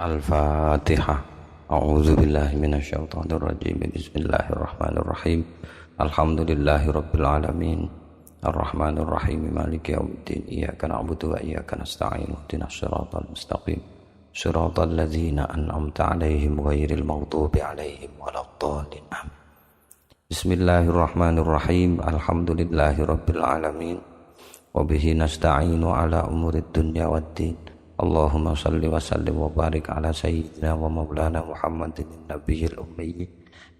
Al-Fatihah. A'udzu billahi minasyaitonir rajim. Bismillahirrahmanirrahim. Alhamdulillahirabbil alamin. Arrahmanir rahim. Maliki yaumiddin. Iyyaka na'budu wa iyyaka nasta'in. Ihdinas siratal mustaqim. Shiratal ladzina an'amta 'alaihim ghairil maghdubi 'alaihim waladdallin. Amin. Bismillahirrahmanirrahim. Alhamdulillahirabbil alamin. Wa bihi nasta'inu 'ala umurid dunya waddin. Allahumma salli wa sallim wa barik ala sayyidina wa maulana Muhammadin nabiyil ummi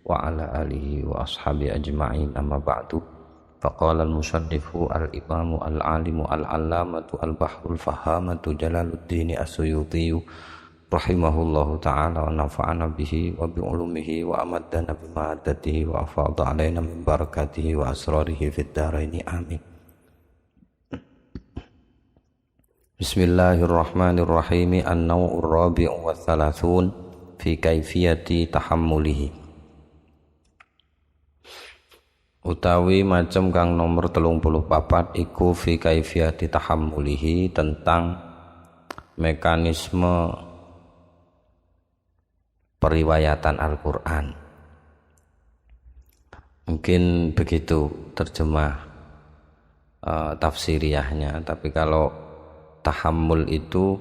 wa ala alihi wa ashabi ajma'in, amma ba'du. Faqala al-musannifu al-imamu al-alimu al-allamatu al-bahrul fahamatu Jalaluddin as-Suyuti rahimahullahu ta'ala wa nafa'ana bihi wa bi'ulumihi wa amaddana bimadatihi wa afadha alaina min barakatihi wa asrarihi fid dharaini amin. Bismillahirrahmanirrahim. An-naw'ur rabi'u wa thalathun fi kaifiyati tahammulihi. Utawi macem kang nomor 34 iku fi kaifiyati tahammulihi, tentang mekanisme periwayatan Al-Qur'an. Mungkin begitu terjemah tafsiriyahnya, tapi kalau tahammul itu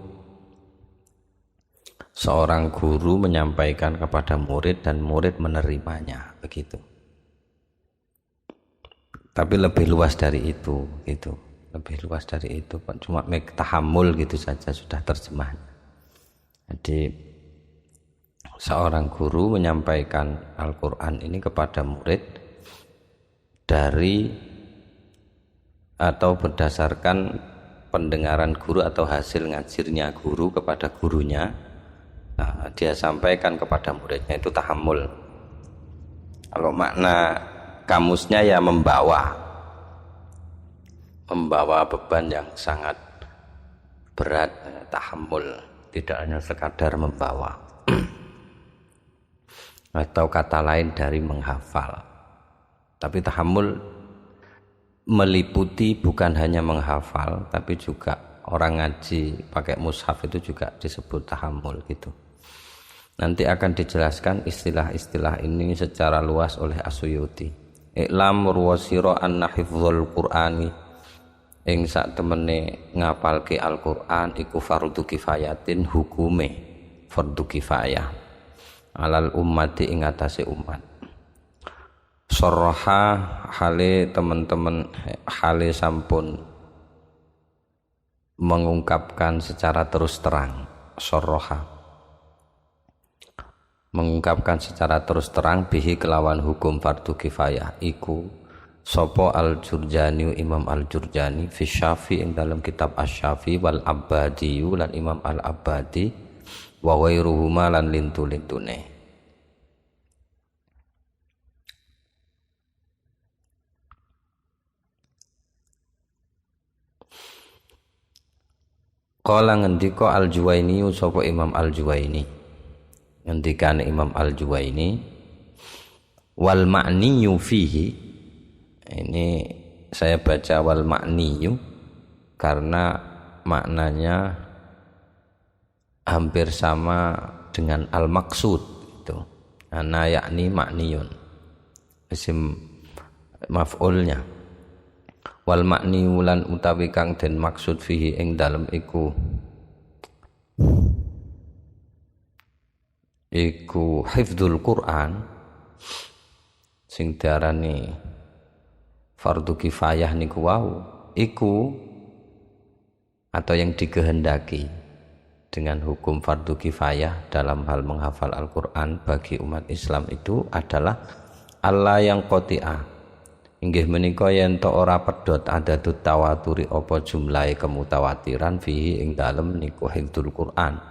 seorang guru menyampaikan kepada murid dan murid menerimanya, begitu. Tapi lebih luas dari itu, gitu. Lebih luas dari itu, cuma tahammul gitu saja sudah terjemahnya. Jadi seorang guru menyampaikan Al-Qur'an ini kepada murid dari atau berdasarkan pendengaran guru atau hasil ngajirnya guru kepada gurunya. Nah, dia sampaikan kepada muridnya, itu tahammul. Kalau makna kamusnya ya membawa beban yang sangat berat. Tahammul tidak hanya sekadar membawa atau kata lain dari menghafal, tapi tahammul meliputi bukan hanya menghafal, tapi juga orang ngaji pakai mushaf itu juga disebut tahammul, gitu. Nanti akan dijelaskan istilah-istilah ini secara luas oleh As-Suyuti. I'lam ruwasira anna hifdzul qur'ani, ing sak temene ngapalke Al-Qur'an iku fardhu kifayatin, hukume fardhu kifayah alal ummati ing atase umat. Soroha hale teman-teman hale sampun mengungkapkan secara terus terang. Soroha mengungkapkan secara terus terang bihi kelawan hukum fardu kifayah iku sopo al-Jurjani, Imam al-Jurjani fi Syafi ing dalam kitab Asy-Syafi wal Abadi lan Imam al-Abadi wa ghairuhuma lan lintu-lintune. Qala ngendika Al-Juwaini, sapa Imam Al-Juwaini, ngendikane Imam Al-Juwaini, wal ma'niyu fihi, ini saya baca wal ma'niyu karena maknanya hampir sama dengan al-maqsud itu. Ana yakni ma'niyun, isim maf'ulnya. Wal makni wulan utawi kang den maksud fihi ing dalem iku hifdzul Qur'an, sing diarani fardu kifayah niku wau iku, atau yang dikehendaki dengan hukum fardu kifayah dalam hal menghafal Al-Qur'an bagi umat Islam itu adalah Allah yang qati'ah, inggih menika yen to ora pedhot adatut tawaturi apa jumlahe kemutawatiran fihi ing dalem niku hifdzul Qur'an,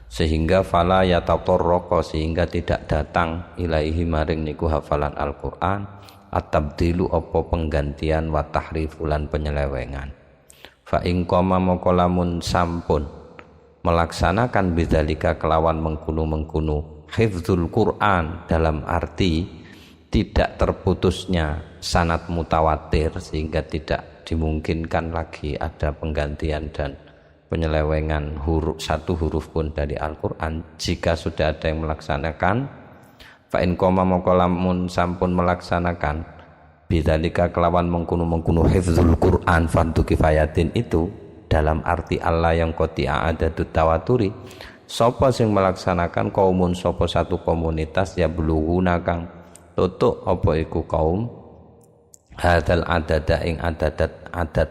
sehingga fala yatatarraqa, sehingga tidak datang ilaihi maring niku hafalan Al-Qur'an at-tabdilu apa penggantian wa tahrifulan penyelewengan. Fa ing qama moko lamun sampun melaksanakan bidzalika kelawan mengkunu hifdzul Qur'an dalam arti tidak terputusnya sanad mutawatir, sehingga tidak dimungkinkan lagi ada penggantian dan penyelewengan satu huruf pun dari Al-Qur'an. Jika sudah ada yang melaksanakan, fa in qoma moko lamun sampun melaksanakan bidzalika kelawan mengkuno hifdzul Qur'an fardu kifayatin, itu dalam arti Allah yang qati'a adatut tawaturi, sapa sing melaksanakan kaumun sapa satu komunitas ya bulughuna kang tutuk apa iku kaum hadal adada ing adat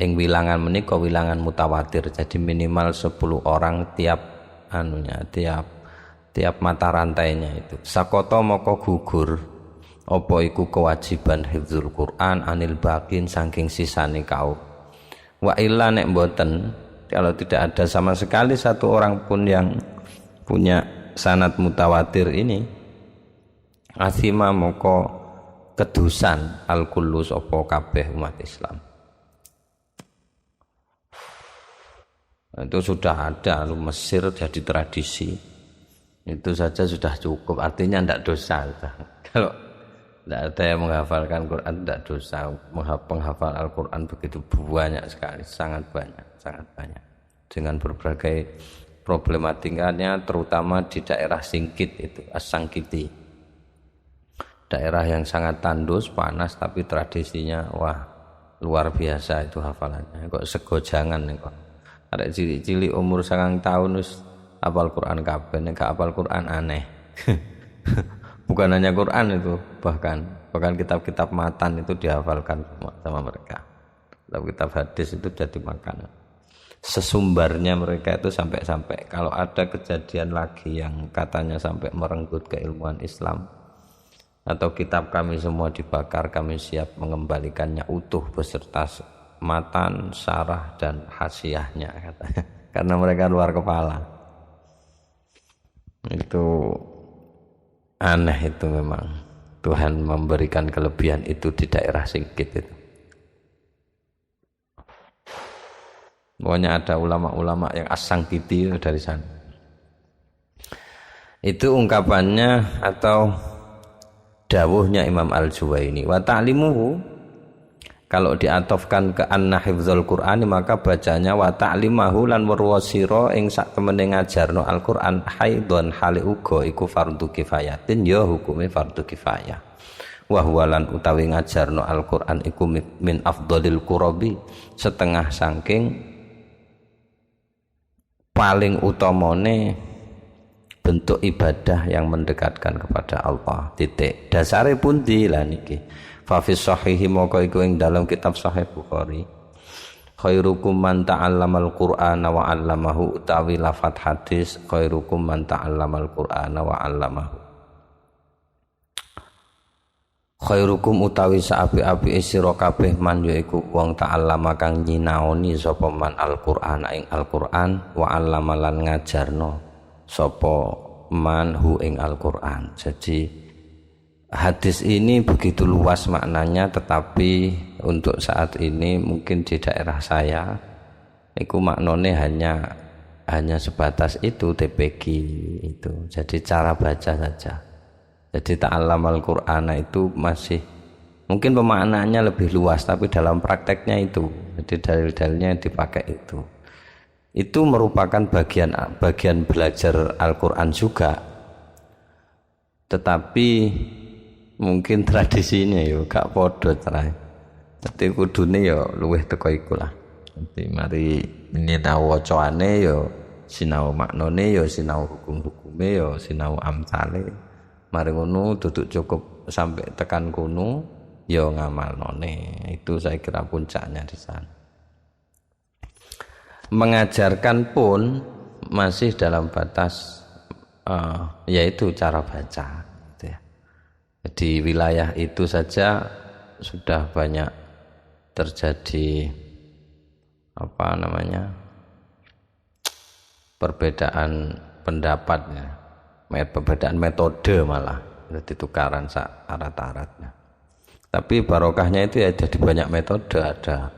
ing wilangan menika wilangan mutawatir, jadi minimal 10 orang tiap mata rantainya itu. Sakoto moko gugur apa iku kewajiban hifdzul Quran anil baqin saking sisane kaum. Wa illa nek mboten, kalau tidak ada sama sekali satu orang pun yang punya sanad mutawatir ini, asima moko kedusan al kullu sapa kabeh umat Islam. Itu sudah ada, Mesir jadi tradisi, itu saja sudah cukup, artinya tidak dosa. Kalau tidak ada yang menghafalkan Quran tidak dosa. Penghafal Al-Quran begitu banyak sekali, sangat banyak dengan berbagai problematikanya, terutama di daerah Singkit itu, As-Sangkiti, daerah yang sangat tandus, panas, tapi tradisinya wah luar biasa itu hafalannya. Kok segojangan nih kok. Ada cilik-cilik umur 9 tahun wis hafal Quran kabeh, nek gak hafal Quran aneh. Bukan hanya Quran itu, bahkan kitab-kitab matan itu dihafalkan sama mereka. Kitab hadis itu jadi makanan. Sesumbarnya mereka itu sampai kalau ada kejadian lagi yang katanya sampai merenggut keilmuan Islam atau kitab kami semua dibakar, kami siap mengembalikannya utuh beserta matan, syarah dan hasyiahnya katanya. Karena mereka luar kepala. Itu aneh itu memang. Tuhan memberikan kelebihan itu di daerah Singkit itu. Pokoknya ada ulama-ulama yang As-Sangkiti dari sana. Itu ungkapannya atau dawuhnya Imam Al-Juwaini. Wa ta'limuhu, kalau diatofkan ke anna hifdzul Qur'ani maka bacanya wa ta'limahu lan warwasira ing sak temene ngajarno Al-Qur'an haidon hale uga iku fardhu kifayatin, ya hukume fardhu kifayah. Wa huwa lan utawi ngajarno Al-Qur'an iku min afdhalil qurabi, setengah saking paling utamane bentuk ibadah yang mendekatkan kepada Allah. Titik. Dasare pundi lah niki? Fa fi sahihi moko iku ing dalam kitab Sahih Bukhari, khairukum man ta'allamal Qur'ana wa 'allamahu, utawi lafadz hadis khairukum man ta'allamal Qur'ana wa 'allamahu. Khairukum utawi saapi-api sira kabeh man yaiku wong ta'allama kang nyinaoni sapa man Al-Qur'ana ing Al-Qur'an, wa 'allama lan ngajarno sapa man hu ing Al-Qur'an. Jadi hadis ini begitu luas maknanya, tetapi untuk saat ini mungkin di daerah saya itu maknanya hanya sebatas itu, TPG itu. Jadi cara baca saja. Jadi ta'allam Al-Qur'ana itu masih mungkin pemaknaannya lebih luas, tapi dalam prakteknya itu, jadi dalil-dalilnya dipakai itu. Itu merupakan bagian belajar Al-Qur'an juga. Tetapi mungkin tradisinya yo gak podo cerai. Dadi kudune yo luwih teko iku lah. Dadi mari sinau wacaane yo sinau maknane yo sinau hukum-hukume yo sinau amsale. Mari ngono duduk cukup sampai tekan kono yo ngamalnone. Itu saya kira puncaknya di sana. Mengajarkan pun masih dalam batas yaitu cara baca. Di wilayah itu saja sudah banyak terjadi perbedaan pendapatnya, perbedaan metode malah, jadi tukaran syarat-syaratnya. Tapi barokahnya itu ya jadi banyak metode, ada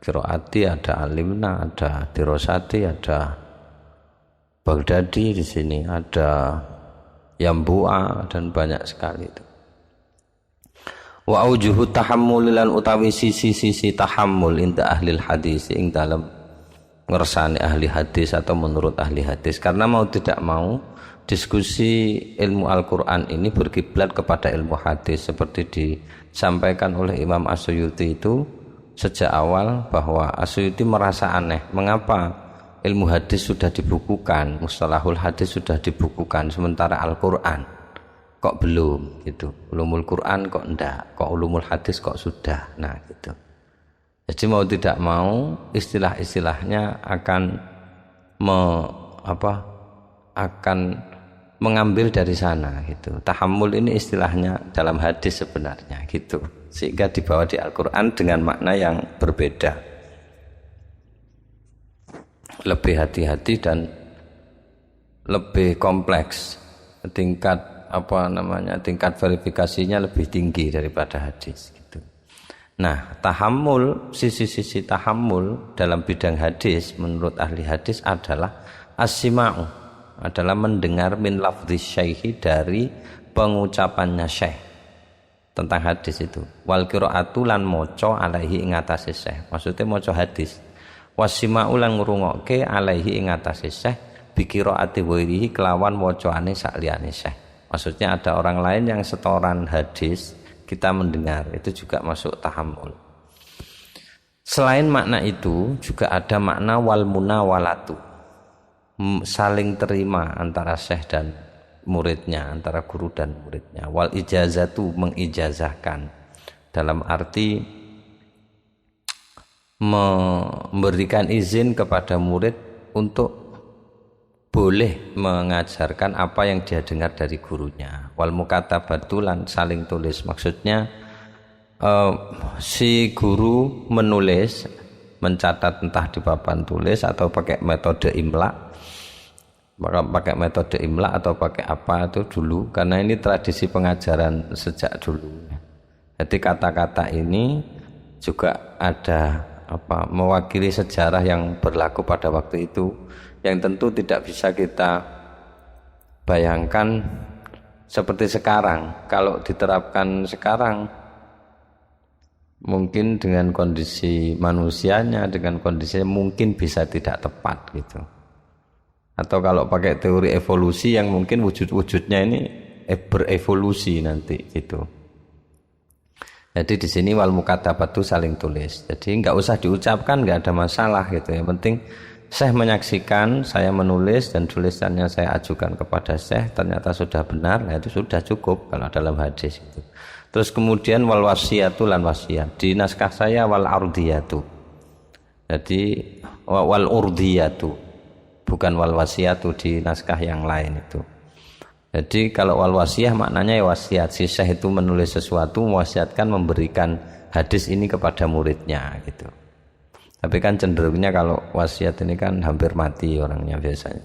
qiraati, ada alimna, ada dirosati, ada Baghdadi di sini, ada Yambua, dan banyak sekali itu. Wa aujuhu tahammul lan utawi sisi-sisi tahammul inda ahlil hadis ing dalam ngersani ahli hadis atau menurut ahli hadis, karena mau tidak mau diskusi ilmu Al-Quran ini berkiblat kepada ilmu hadis, seperti disampaikan oleh Imam As-Suyuti itu sejak awal, bahwa As-Suyuti merasa aneh mengapa ilmu hadis sudah dibukukan, mustalahul hadis sudah dibukukan, sementara Al-Quran kok belum gitu, ulumul Quran kok enggak, kok ulumul hadis kok sudah. Nah gitu. Jadi mau tidak mau istilah-istilahnya akan akan mengambil dari sana gitu. Tahammul ini istilahnya dalam hadis sebenarnya gitu, sehingga dibawa di Al-Quran dengan makna yang berbeda, lebih hati-hati dan lebih kompleks, tingkat tingkat verifikasinya lebih tinggi daripada hadis gitu. Nah, tahammul, sisi-sisi tahammul dalam bidang hadis menurut ahli hadis adalah as-sima'u, adalah mendengar min lafdzi syaihi, dari pengucapannya syekh tentang hadis itu. Wal qiraatu lan maca alaihi ing atase syekh, maksudnya maca hadis. Wasima'u lan ngrungokke alaihi ing atase syekh bi qiraati ghairihi, kelawan wacaane sakliyane syekh. Maksudnya ada orang lain yang setoran hadis, kita mendengar, itu juga masuk tahammul. Selain makna itu juga ada makna wal munawalatu, saling terima antara syekh dan muridnya, antara guru dan muridnya. Wal ijazatu, mengijazahkan, dalam arti memberikan izin kepada murid untuk boleh mengajarkan apa yang dia dengar dari gurunya. Wal mukatabatu lan saling tulis, maksudnya si guru menulis, mencatat entah di papan tulis atau pakai metode imla, atau pakai apa itu dulu, karena ini tradisi pengajaran sejak dulu. Jadi kata-kata ini juga ada mewakili sejarah yang berlaku pada waktu itu, yang tentu tidak bisa kita bayangkan seperti sekarang. Kalau diterapkan sekarang mungkin dengan kondisi manusianya, dengan kondisinya mungkin bisa tidak tepat gitu. Atau kalau pakai teori evolusi yang mungkin wujud-wujudnya ini berevolusi nanti gitu. Jadi di sini wal mukatabatu, saling tulis. Jadi nggak usah diucapkan, nggak ada masalah gitu. Yang penting Syekh menyaksikan saya menulis dan tulisannya saya ajukan kepada Syekh, ternyata sudah benar, nah itu sudah cukup kalau dalam hadis itu. Terus kemudian wal wasiyatu lan wasiat. Di naskah saya wal ardiyatu. Jadi wal urdiyatu, bukan wal wasiyatu di naskah yang lain itu. Jadi kalau wal wasiyah maknanya ya wasiat, si Syekh itu menulis sesuatu, mewasiatkan memberikan hadis ini kepada muridnya gitu. Tapi kan cenderungnya kalau wasiat ini kan hampir mati orangnya biasanya,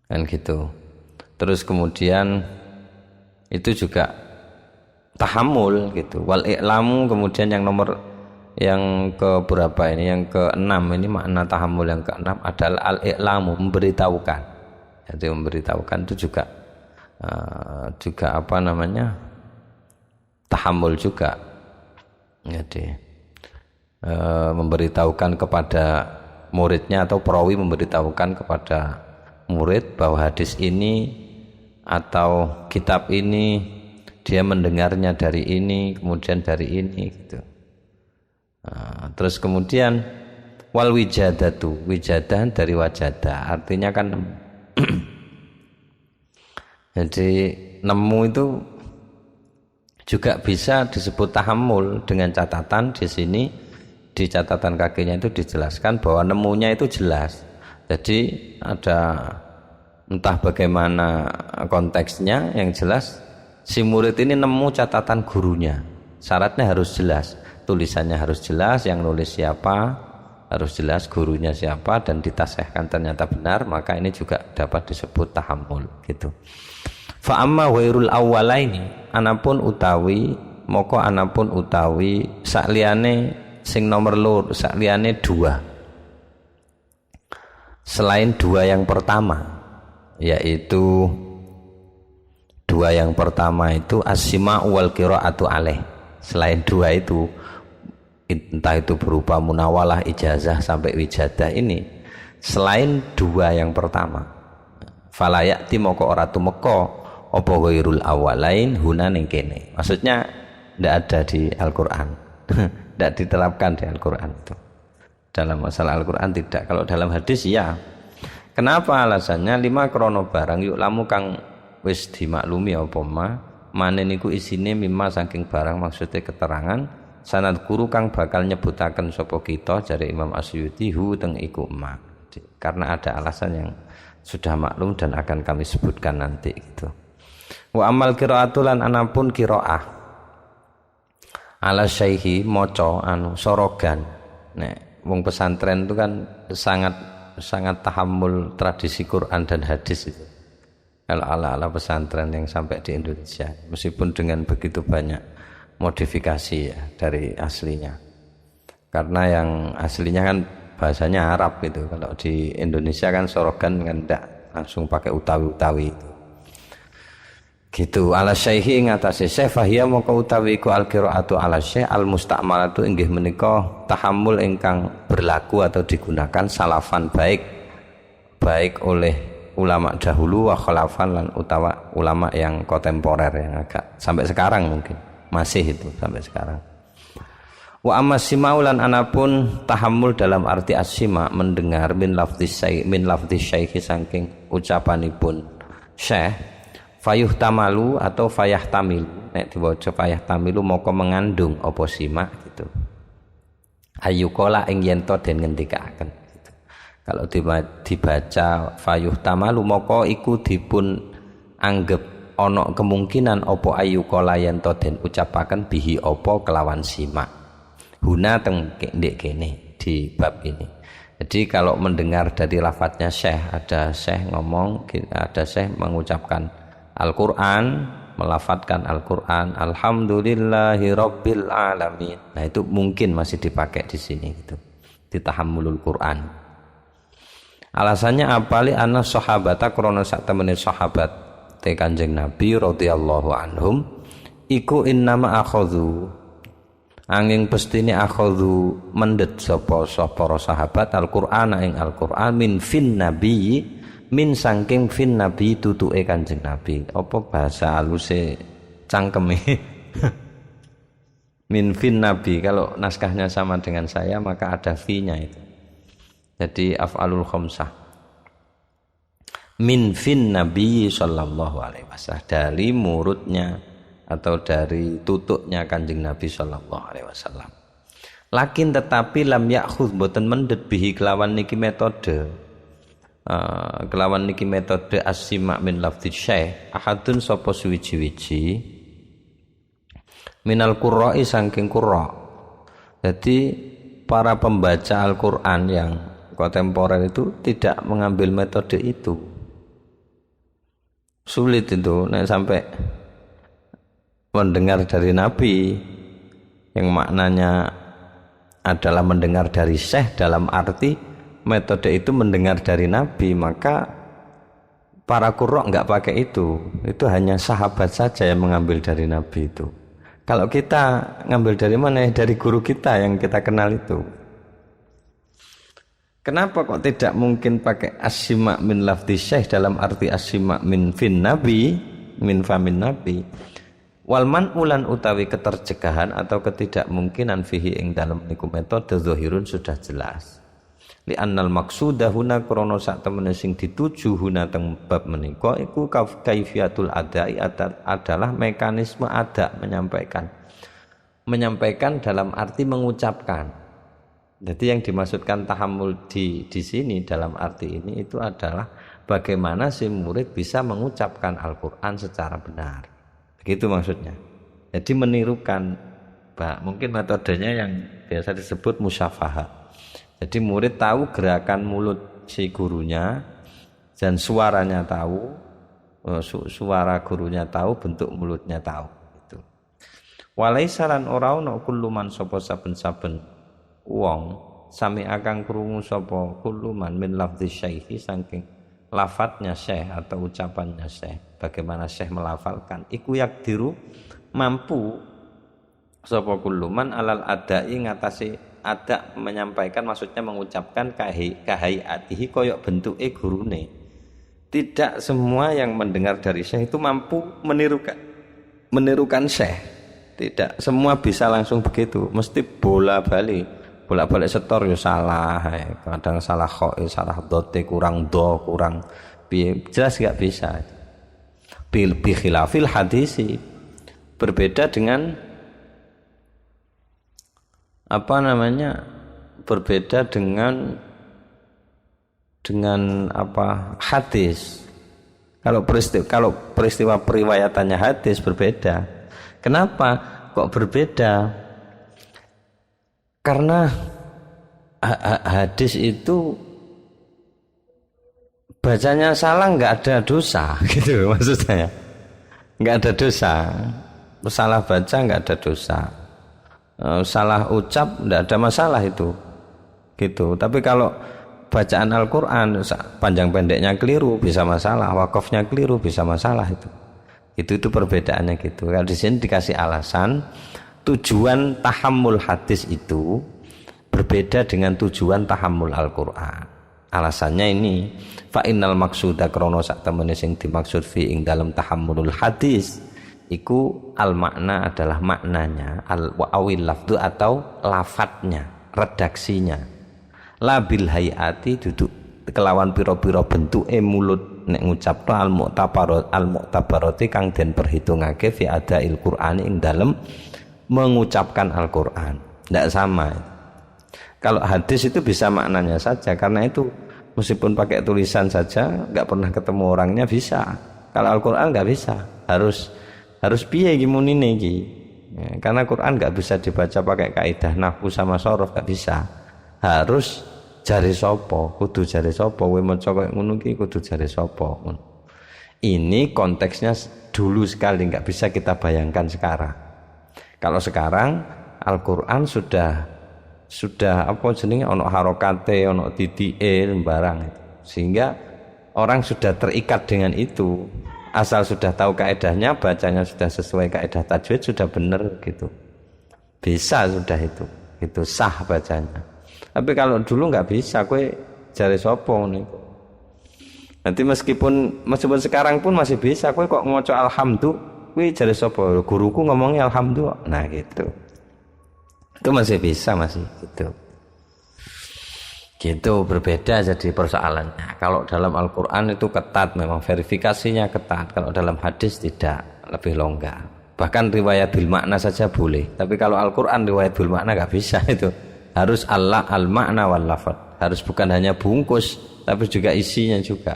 kan gitu. Terus kemudian itu juga tahammul gitu. Wal i'lamu, kemudian yang ke berapa ini, yang ke-6 ini makna tahammul yang ke-6 adalah al-i'lamu, memberitahukan. Jadi memberitahukan itu juga tahammul juga. Jadi memberitahukan kepada muridnya, atau perawi memberitahukan kepada murid bahwa hadis ini atau kitab ini dia mendengarnya dari ini, kemudian dari ini gitu. Terus kemudian wal wijadatu, wijadah dari wajada, artinya kan jadi nemu itu juga bisa disebut tahammul, dengan catatan di sini, di catatan kakinya itu dijelaskan bahwa nemunya itu jelas. Jadi ada entah bagaimana konteksnya, yang jelas si murid ini nemu catatan gurunya. Syaratnya harus jelas, tulisannya harus jelas, yang nulis siapa harus jelas, gurunya siapa, dan ditasihkan ternyata benar, maka ini juga dapat disebut tahammul gitu. Fa amma wairul awwalaini, anapun utawi sakliyane sing nomor loro, sakliyane 2, selain 2 yang pertama, yaitu 2 yang pertama itu as-sima'u wal qira'atu alaih. Selain 2 itu entah itu berupa munawalah, ijazah sampai wijadah ini, selain dua yang pertama, falayati moko ora tumeka apa ghairul awalain huna ning kene. Maksudnya tidak ada di Al-Qur'an. Tidak diterapkan di Al-Qur'an itu. Dalam masalah Al-Qur'an tidak. Kalau dalam hadis ya. Kenapa alasannya? 5 krono barang yuk lamu kang wis dimaklumi apa mane niku isine mimma saking barang, maksudnya keterangan sanad guru kang bakal nyebutaken sapa kita jare Imam Asyuti hu teng iku karena ada alasan yang sudah maklum dan akan kami sebutkan nanti gitu. Wa amal qiraatulan anapun qiraah ala syaihi maca sorogan. Nek wong pesantren itu kan sangat tahammul tradisi Quran dan hadis itu. Kalau ala pesantren yang sampai di Indonesia, meskipun dengan begitu banyak modifikasi ya dari aslinya. Karena yang aslinya kan bahasanya Arab itu. Kalau di Indonesia kan sorogan kan tidak langsung pakai utawi-utawi itu. Gitu. Ala syaihi ing atase syekh fahiya moko utawi ku al qiraatu ala syekh al musta'malatu inggih menika tahammul ingkang berlaku atau digunakan salafan baik oleh ulama dahulu wa khalafan lan utawa ulama yang kontemporer yang agak sampai sekarang mungkin masih itu sampai sekarang. Wa amma simaulan anapun tahammul dalam arti asima mendengar min lafzi syekh saking ucapanipun syekh fayuh tamalu atau fayah tamilu, nek diwaca fayah tamilu moko mengandung apa simak gitu. Ayukola ing yen to den ngendikaken gitu. Kalau dibaca fayuh tamalu moko iku dipun anggap ana kemungkinan apa ayukola yen to den ucapaken bihi apa kelawan simak. Huna teng ndek kene di bab ini. Jadi kalau mendengar dari lafadznya syekh, ada syekh ngomong, ada syekh mengucapkan Al-Quran, melafadzkan Al-Quran, alhamdulillahi rabbil alamin. Nah itu mungkin masih dipakai di sini gitu, di tahammulul Quran. Alasannya apa? Li anna sahabata krana sak temene sahabat te Kanjeng Nabi radhiyallahu anhum iku innama akhadhu angin pestine akhadhu mendet sapa para sahabat Al-Qur'an ing Al-Qur'an min fin nabi min sangking fin nabi tutuke Kanjeng Nabi. Apa bahasa haluse cangkeme? Min fin nabi, kalau naskahnya sama dengan saya maka ada fi-nya itu. Jadi af'alul khamsah. Min fin nabi sallallahu alaihi wasallam, dari murutnya atau dari tutuknya Kanjeng Nabi sallallahu alaihi wasallam. Lakin tetapi lam ya'khudz boten mendet bihi kelawan niki metode. Kelawan niki metode as-sima' min lafdz syekh ahadun sapa suwiji-wiji minal qurra'i saking qurra. Jadi para pembaca Al-Qur'an yang kontemporer itu tidak mengambil metode itu. Sulit itu nek sampai mendengar dari Nabi yang maknanya adalah mendengar dari syekh dalam arti metode itu mendengar dari Nabi, maka para qurra enggak pakai itu hanya sahabat saja yang mengambil dari Nabi itu. Kalau kita ngambil dari mana? Dari guru kita yang kita kenal itu. Kenapa kok tidak mungkin pakai as-sima' min lafdzi syekh dalam arti as-sima' min fin nabi, min famin nabi? Wal man'ulan utawi ketercegahan atau ketidakmungkinan fihi ing dalam niku metode zahirun sudah jelas. Li annal maqsuda huna krana sak temene sing dituju huna teng bab menika iku kaifiatul adai adalah mekanisme ada menyampaikan dalam arti mengucapkan. Jadi yang dimaksudkan tahammul di sini dalam arti ini itu adalah bagaimana si murid bisa mengucapkan Al-Qur'an secara benar. Begitu maksudnya. Jadi menirukan, mungkin metodenya yang biasa disebut musyafahah. Jadi murid tahu gerakan mulut si gurunya dan suaranya tahu, suara gurunya tahu, bentuk mulutnya tahu. Itu. Walaisa lan ora ana kulluman sapa saben-saben wong sami akan krungu sapa kulluman min lafzi syaihi saking lafadznya syekh atau ucapannya syekh. Bagaimana syekh melafalkan? Iku yakdiru mampu sapa kulluman alal adai ngatasi ada menyampaikan, maksudnya mengucapkan kahayatihi koyok bentuke gurune. Tidak semua yang mendengar dari syekh itu mampu menirukan syekh. Tidak semua bisa langsung begitu, mesti bolak-balik setor ya salah, kadang salah kho, salah dote, kurang jelas gak bisa. Bi khilafil hadisi, berbeda dengan berbeda dengan hadis. Kalau peristiwa periwayatannya hadis berbeda. Kenapa kok berbeda? Karena hadis itu bacanya salah nggak ada dosa, gitu maksudnya. Nggak ada dosa. Salah baca nggak ada dosa. Salah ucap nggak ada masalah itu. Gitu. Tapi kalau bacaan Al-Qur'an panjang pendeknya keliru bisa masalah, wakafnya keliru bisa masalah itu. Itu perbedaannya gitu. Kalau di sini dikasih alasan tujuan tahammul hadis itu berbeda dengan tujuan tahammul Al-Qur'an. Alasannya ini, fa innal maqsuda krana sak temene sing dimaksud fi ing dalam tahammulul hadis iku al makna adalah maknanya, al awil lafdu atau lafadznya, redaksinya. Labil hayati duduk kelawan pira-pira bentuke mulut nek ngucapno al mu'tabarati kang den perhitungake fi adail Qur'an ing dalem mengucapkan Al-Qur'an. Tidak sama. Kalau hadis itu bisa maknanya saja, karena itu meskipun pakai tulisan saja nggak pernah ketemu orangnya bisa. Kalau Al-Qur'an nggak bisa, harus piye gimana iki. Ya, karena Quran nggak bisa dibaca pakai kaidah nahwu sama sorof, nggak bisa. Harus jari sopo, kudu jari sopo, we maca koyo ngono iki kudu jari sopo. Ini konteksnya dulu sekali, nggak bisa kita bayangkan sekarang. Kalau sekarang Al-Qur'an sudah apa jenenge ono harokate, ono titike barang itu. Sehingga orang sudah terikat dengan itu. Asal sudah tahu kaedahnya, bacanya sudah sesuai kaedah tajwid, sudah benar gitu. Bisa sudah itu sah bacanya. Tapi kalau dulu nggak bisa, kue jari sopo nih. Nanti meskipun sekarang pun masih bisa, kue kok ngoco alhamdulillah, kue jari sopo. Guruku ngomongnya alhamdulillah, nah gitu. Itu masih bisa gitu berbeda jadi persoalannya. Kalau dalam Al-Qur'an itu ketat, memang verifikasinya ketat. Kalau dalam hadis tidak, lebih longgar. Bahkan riwayat bil makna saja boleh, tapi kalau Al-Qur'an riwayat bil makna nggak bisa itu. Harus al-makna wal lafad. Harus bukan hanya bungkus, tapi juga isinya juga.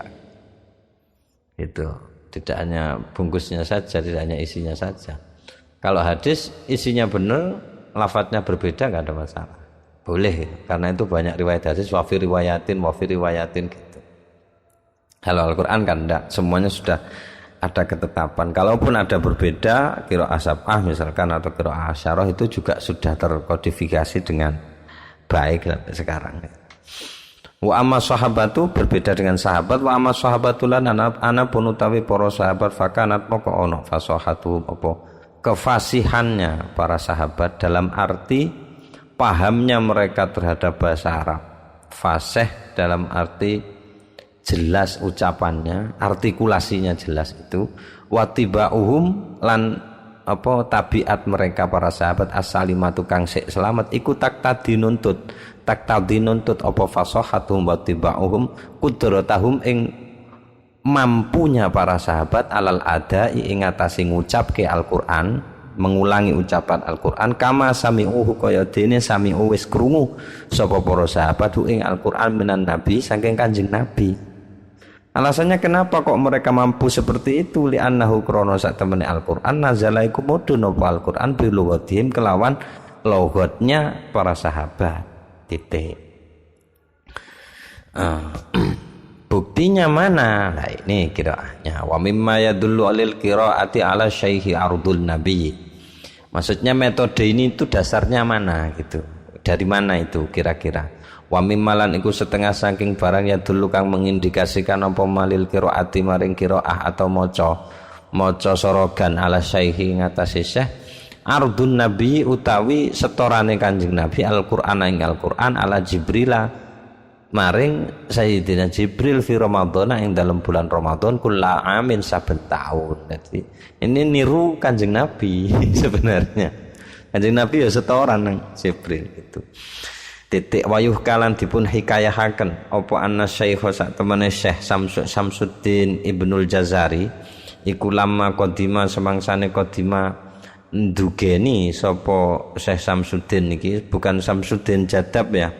Itu tidak hanya bungkusnya saja, tidak hanya isinya saja. Kalau hadis isinya benar, lafadznya berbeda, nggak ada masalah, boleh, karena itu banyak riwayat hadis wafi riwayatin gitu. Kalau Al-Qur'an kan enggak, semuanya sudah ada ketetapan. Kalaupun ada berbeda, qiraah sab'ah misalkan atau qiraah asyarah, itu juga sudah terkodifikasi dengan baik sampai sekarang. Wa amma sahabatu, berbeda dengan sahabat. Wa amma sahabatulan ana pun utawi para sahabat fakanat moko ono fasahatu apa kefasihannya para sahabat dalam arti pahamnya mereka terhadap bahasa Arab. Fasih dalam arti jelas ucapannya, artikulasinya jelas itu. Watibauhum lan apa tabiat mereka para sahabat as-salimatu kang selamat iku taktadi nuntut apa fasahatuhum watibauhum qudratahum ing mampunya para sahabat alal adai ing atase ngucapke Al-Qur'an, mengulangi ucapan Al-Qur'an kama sami'uhu kaya dene sami'u wis krungu sapa para sahabat ing Al-Qur'an minan nabi saking Kanjeng Nabi. Alasannya kenapa kok mereka mampu seperti itu? Li'annahu krana sak temene Al-Qur'an nazala iku mudun apa Al-Qur'an bi lughatihim kelawan lughatnya para sahabat. Titik. Buktinya mana? Nah ini qiraahnya. Wa mimma yadullu alil qiraati ala syaihi ardul nabi. Maksudnya metode ini itu dasarnya mana gitu. Dari mana itu kira-kira? Wa mimmalan iku setengah saking barang ya dulu kang mengindikasikan apa malil qiraati maring qiraah atau maca sorogan ala syaihi ngatasi syekh ardun nabi utawi setorane Kanjeng Nabi Al-Qur'an ing Al-Qur'an ala Jibrila maring Sayyidina Jibril fi Ramadan ing dalam bulan Ramadan kula amin saben tahun. Jadi ini niru Kanjeng Nabi sebenarnya. Kanjeng Nabi ya setoran nang Jibril itu. Titik wayuh kalan dipun hikayahaken apa anna Syekh sak temene Syekh Samsuddin Ibnul Jazari iku lama qadima semangsane qadima ndugeni sapa Syekh Samsuddin iki bukan Samsuddin Jadab ya.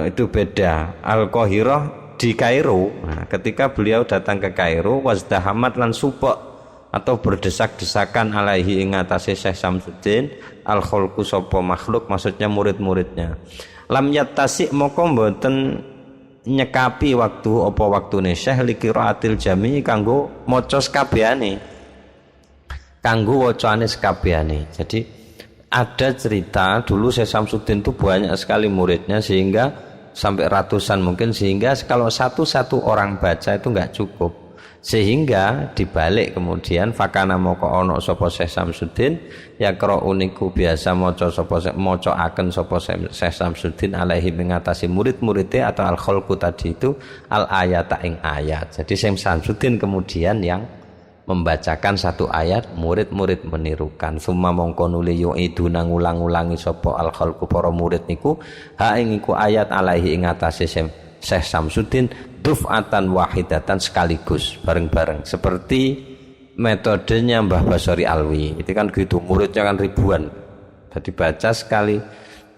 Itu beda. Al-Qahirah di Kairo. Nah, ketika beliau datang ke Kairo wazdahamat lan supek atau berdesak-desakan alaihi ing atase Syekh Samsuddin al-khalqu sapa makhluk maksudnya murid-muridnya. Lam yattasi moko mboten nyekapi waktu apa waktune Syekh liqiraatil jami kanggo maca sakabehane. Kanggo wacane sakabehane. Jadi ada cerita dulu Syekh Samsuddin itu banyak sekali muridnya sehingga sampai ratusan mungkin, sehingga kalau satu-satu orang baca itu enggak cukup, sehingga dibalik kemudian fakana moko ono sapa Syekh Samsuddin ya uniku biasa maca sapa maca-aken sapa Syekh Samsuddin alaihi mengatasi murid-muridé atau al-khalqu tadi itu al-ayata ing ayat. Jadi Syekh Samsuddin kemudian yang membacakan satu ayat, murid-murid menirukan. Summa mongko nuli yu'idu ngulang-ulangi sapa al-khalqu para murid niku ha ing iku ayat alaihi ing atase Syekh Samsuddin duf'atan wahidatan sekaligus bareng-bareng seperti metodenya Mbah Basori Alwi. Itu kan gitu, muridnya kan ribuan. Jadi baca sekali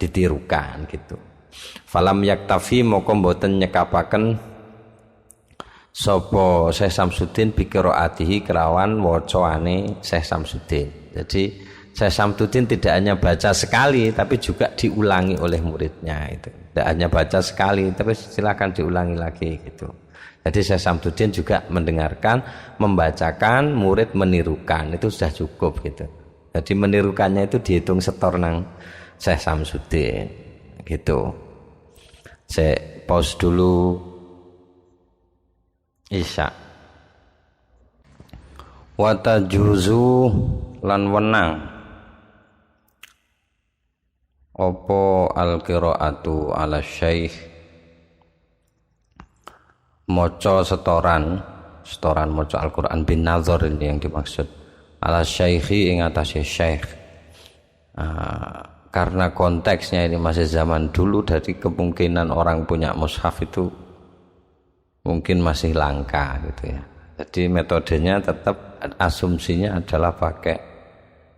ditirukan gitu. Falam yaktafi moko mboten nyekapaken sapa Syekh Samsuddin biqiraatihi kelawan wacaane Syekh Samsuddin. Jadi Syekh Samsuddin tidak hanya baca sekali tapi juga diulangi oleh muridnya itu. Tidak hanya baca sekali tapi silakan diulangi lagi gitu. Jadi Syekh Samsuddin juga mendengarkan, membacakan, murid menirukan, itu sudah cukup gitu. Jadi menirukannya itu dihitung setor nang Syekh Samsuddin gitu. Saya pause dulu. Isya watajuzu lan wenang opo al-qiraatu ala syekh maca setoran maca Al-Qur'an bin nazar ini yang dimaksud ala syekhi ing atase syekh. Karena konteksnya ini masih zaman dulu, dari kemungkinan orang punya mushaf itu mungkin masih langka gitu ya. Jadi metodenya tetap asumsinya adalah pakai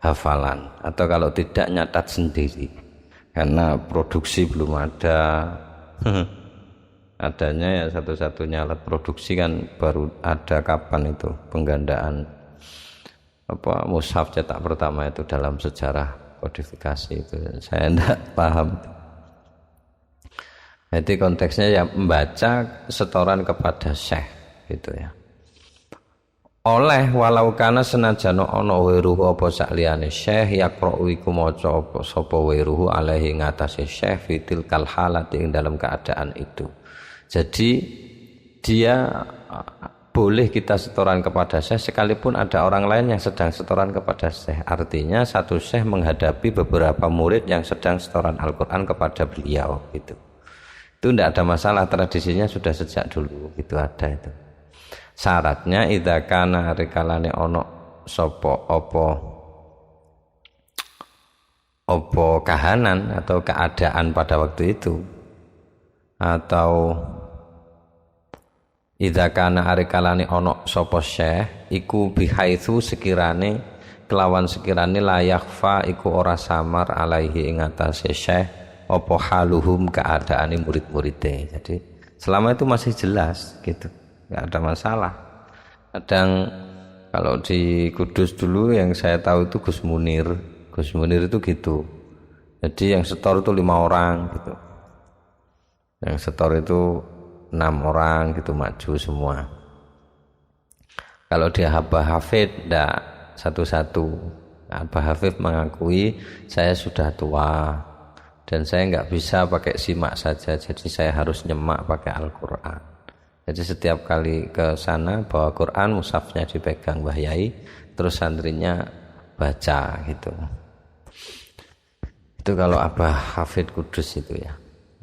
hafalan atau kalau tidak nyatat sendiri karena produksi belum ada. Adanya ya satu-satunya alat produksi kan baru ada kapan itu penggandaan mushaf cetak pertama itu dalam sejarah kodifikasi itu saya tidak paham. Jadi konteksnya ya membaca setoran kepada syekh gitu ya. Oleh walau kana senajan ana wiruhu apa sakliyane syekh yaqra'u iku maca apa sapa wiruhu alaihi ngatasé syekh fitil kal halati ing dalam keadaan itu. Jadi dia boleh kita setoran kepada syekh sekalipun ada orang lain yang sedang setoran kepada syekh. Artinya satu syekh menghadapi beberapa murid yang sedang setoran Al-Qur'an kepada beliau gitu. Itu tidak ada masalah, tradisinya sudah sejak dulu gitu ada itu. Syaratnya idza kana rikalane ono sapa apa kahanan atau keadaan pada waktu itu, atau idza kana rikalane ono sapa syekh iku bihaitsu sekirane kelawan sekirane la yakhfa iku ora samar alaihi ing atase syekh apa haluhum keadaan murid-muridnya. Jadi selama itu masih jelas gitu, nggak ada masalah. Kadang kalau di Kudus dulu yang saya tahu itu Gus Munir itu gitu. Jadi yang setor itu 5 orang gitu, yang setor itu 6 orang gitu maju semua. Kalau di Abah Hafid enggak satu-satu. Abah Hafid mengakui saya sudah tua dan saya nggak bisa pakai simak saja, jadi saya harus nyemak pakai Al-Quran. Jadi setiap kali ke sana bawa Quran, mushafnya dipegang Mbah Yai, terus santrinya baca gitu. Itu kalau Abah Hafid Kudus itu ya.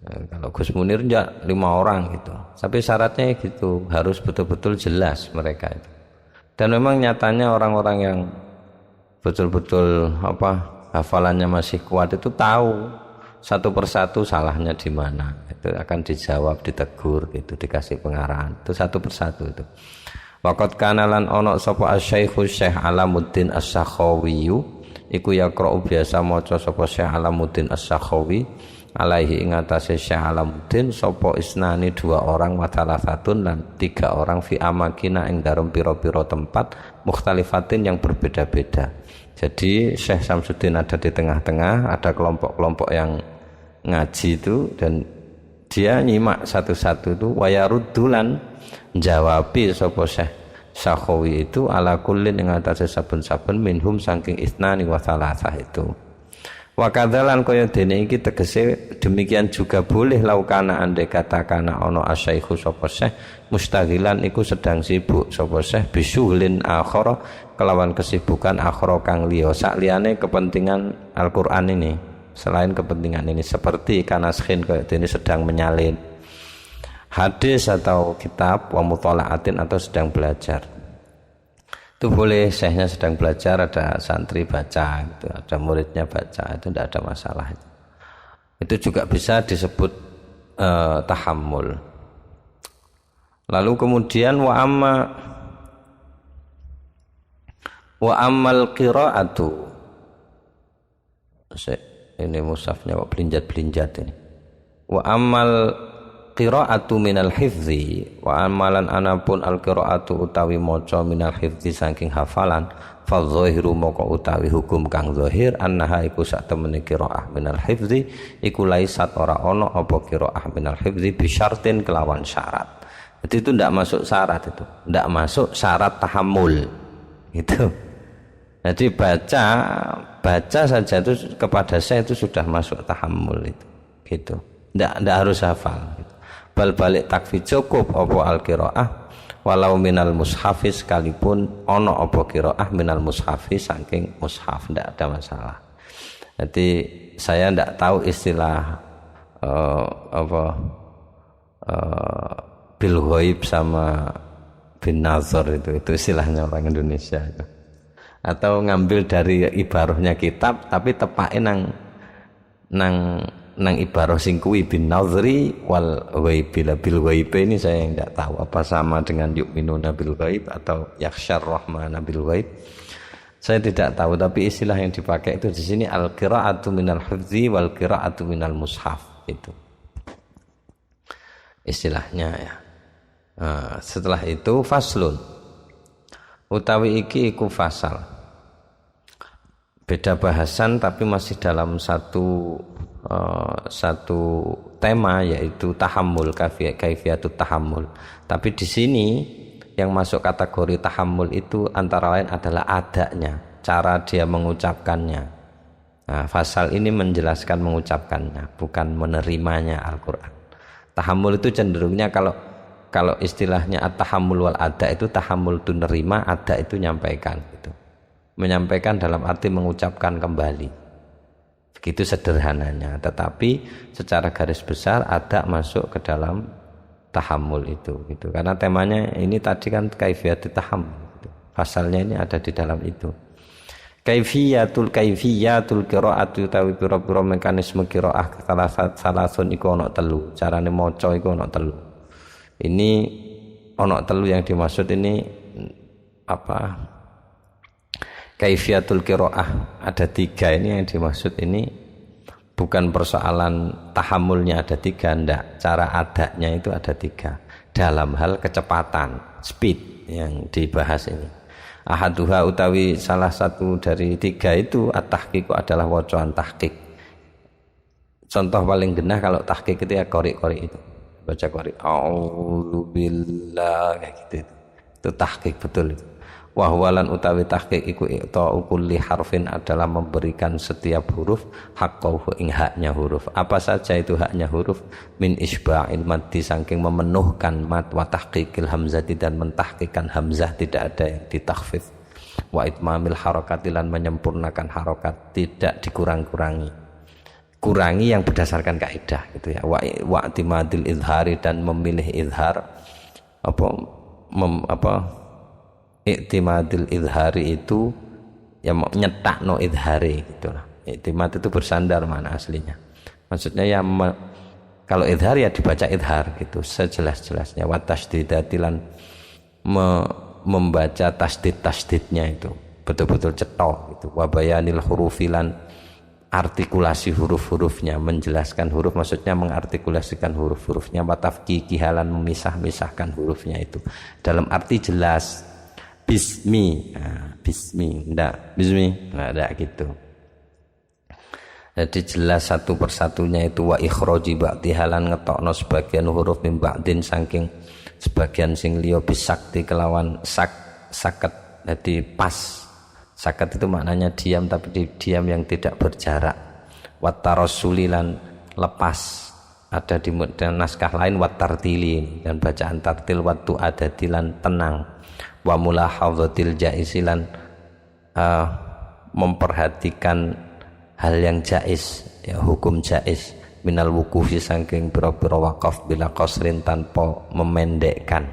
Kalau Gus Munir enggak 5 orang gitu. Tapi syaratnya gitu, harus betul-betul jelas mereka itu. Dan memang nyatanya orang-orang yang betul-betul hafalannya masih kuat itu tahu satu persatu salahnya di mana. Itu akan dijawab, ditegur gitu, dikasih pengarahan. Itu satu persatu itu. Waqat kana lan ana sapa asy-syaikh Syekh Alamuddin As-Sakhawi iku yaqra'u biasa maca sapa Syekh Alamuddin As-Sakhawi alaihi ing atase Syekh Alamuddin sapa isnani 2 orang wa salasatun lan 3 orang fi amakina ing dalam pira-pira tempat mukhtalifatin yang berbeda-beda. Jadi Syekh Samsuddin ada di tengah-tengah, ada kelompok-kelompok yang ngaji itu dan dia nyimak satu-satu itu wayaruddulan jawabi sapa Syekh Sakhawi itu ala kullin ing atase saben-saben minhum saking isnani wa salasah itu. Wa kadzalan kaya dene iki tegese demikian juga boleh laukana andai katakana ana asyaikhu sapa Syekh mustaghilan iku sedang sibuk sapa Syekh bisuhlin akhara kelawan kesibukan akhara kang liya sak liyane kepentingan Al-Qur'an ini, selain kepentingan ini seperti kanaskhin kaya dene sedang menyalin hadis atau kitab wa muthala'atin atau sedang belajar. Itu boleh, syekhnya sedang belajar, ada santri baca gitu, ada muridnya baca, itu tidak ada masalah itu. Itu juga bisa disebut tahammul. Lalu kemudian wa ammal qiraatu. Ini mushafnya kok belinjat-belinjat ini. Wa ammal qiraatu minal hifzi wa amalan anapun al qiraatu utawi maca minal hifzi saking hafalan fa dhahiru moko utawi hukum kang zahir annaha iku sak temene qiraah minal hifzi iku laisat ora ana apa qiraah minal hifzi bi syartin kelawan syarat. Jadi itu tidak masuk syarat, itu tidak masuk syarat tahammul gitu. Jadi baca saja itu kepada saya itu sudah masuk tahammul itu gitu. Tidak harus hafal gitu. Bal balik takfi cukup apa al-qiraah walau minal mushafi sekalipun ono apa qiraah minal mushafi saking mushaf, tidak ada masalah. Jadi saya tidak tahu istilah bil ghaib sama bin nazar itu istilahnya orang Indonesia itu. Atau ngambil dari ibarahnya kitab tapi tepain nang ibarah sing kuwi bin nazri wal ghaib. Bil ghaib ini saya yang tidak tahu apa sama dengan yu'minuna bil ghaib atau yakhsyar rahmana bil ghaib, saya tidak tahu, tapi istilah yang dipakai itu di sini al qiraatu minal hifzi wal qiraatu minal mushaf, itu istilahnya ya. Setelah itu faslun utawi iki iku fasal, beda bahasan tapi masih dalam satu tema, yaitu tahammul, kaifiyatut tahammul. Tapi di sini yang masuk kategori tahammul itu antara lain adalah adanya, cara dia mengucapkannya. Nah, fasal ini menjelaskan mengucapkannya, bukan menerimanya Al-Quran. Tahammul itu cenderungnya kalau istilahnya at-tahammul wal ada itu tahammul itu nerima, ada itu nyampaikan gitu. Menyampaikan dalam arti mengucapkan kembali. Begitu sederhananya, tetapi secara garis besar ada masuk ke dalam tahammul itu gitu. Karena temanya ini tadi kan kaifiyatut tahammul gitu. Pasalnya ini ada di dalam itu. Kaifiyatul qiraatu utawi pira-pira mekanisme qiraah salasun iku ana telu. Carane maca iku ana telu. Ini ana telu yang dimaksud ini apa? Kaifiyatul qiraah ada 3, ini yang dimaksud ini bukan persoalan tahammulnya ada 3, enggak, cara adanya itu ada 3 dalam hal kecepatan, speed yang dibahas ini. Ahaduha utawi salah satu dari 3 itu at-tahqiq adalah wacaan tahqiq. Contoh paling genah kalau tahqiq itu ya qori itu, baca qori a'udzubillah kayak gitu itu tahqiq betul itu. Wahwalan utawi tahqiq iku i'ta'u kulli harfin adalah memberikan setiap huruf haqqahu ing haknya huruf. Apa saja itu haknya huruf? Min isba'il maddi, saking memenuhkan mad, wa tahqiqil hamzati dan mentahqiqan hamzah, tidak ada yang ditakhfif. wa itmamil harakati lan menyempurnakan harokat, tidak dikurang-kurangi. Kurangi yang berdasarkan kaidah gitu ya. Wa atimadil izhari dan memilih izhar iktimadil izhari itu yang nyetakno izhari gitu lah. Iktimad itu bersandar mana aslinya. Maksudnya ya kalau izhar ya dibaca izhar gitu sejelas-jelasnya. Wa tasdidatilan membaca tasdid-tasdidnya itu betul-betul cetok gitu. Wa bayanil hurufilan artikulasi huruf-hurufnya, menjelaskan huruf maksudnya mengartikulasikan huruf-hurufnya. Wa tafkikihalan memisah-misahkan hurufnya itu dalam arti jelas. Bismi, enggak gitu. Jadi jelas satu persatunya itu. Wa ikhraji ba'dihalan ngetokno sebagian huruf min ba'din saking sebagian sing liya bisakti kelawan saket. Jadi pas. Saket itu maknanya diam, tapi diam yang tidak berjarak. Watarasulilan lepas, ada di naskah lain watartili dan bacaan tartil. Watu adatilan tenang. Wa mulahadzatil jaisilan memperhatikan hal yang jais ya, hukum jais. Minal wukufi saking pira-pira wakaf bila qasrin tanpa memendekkan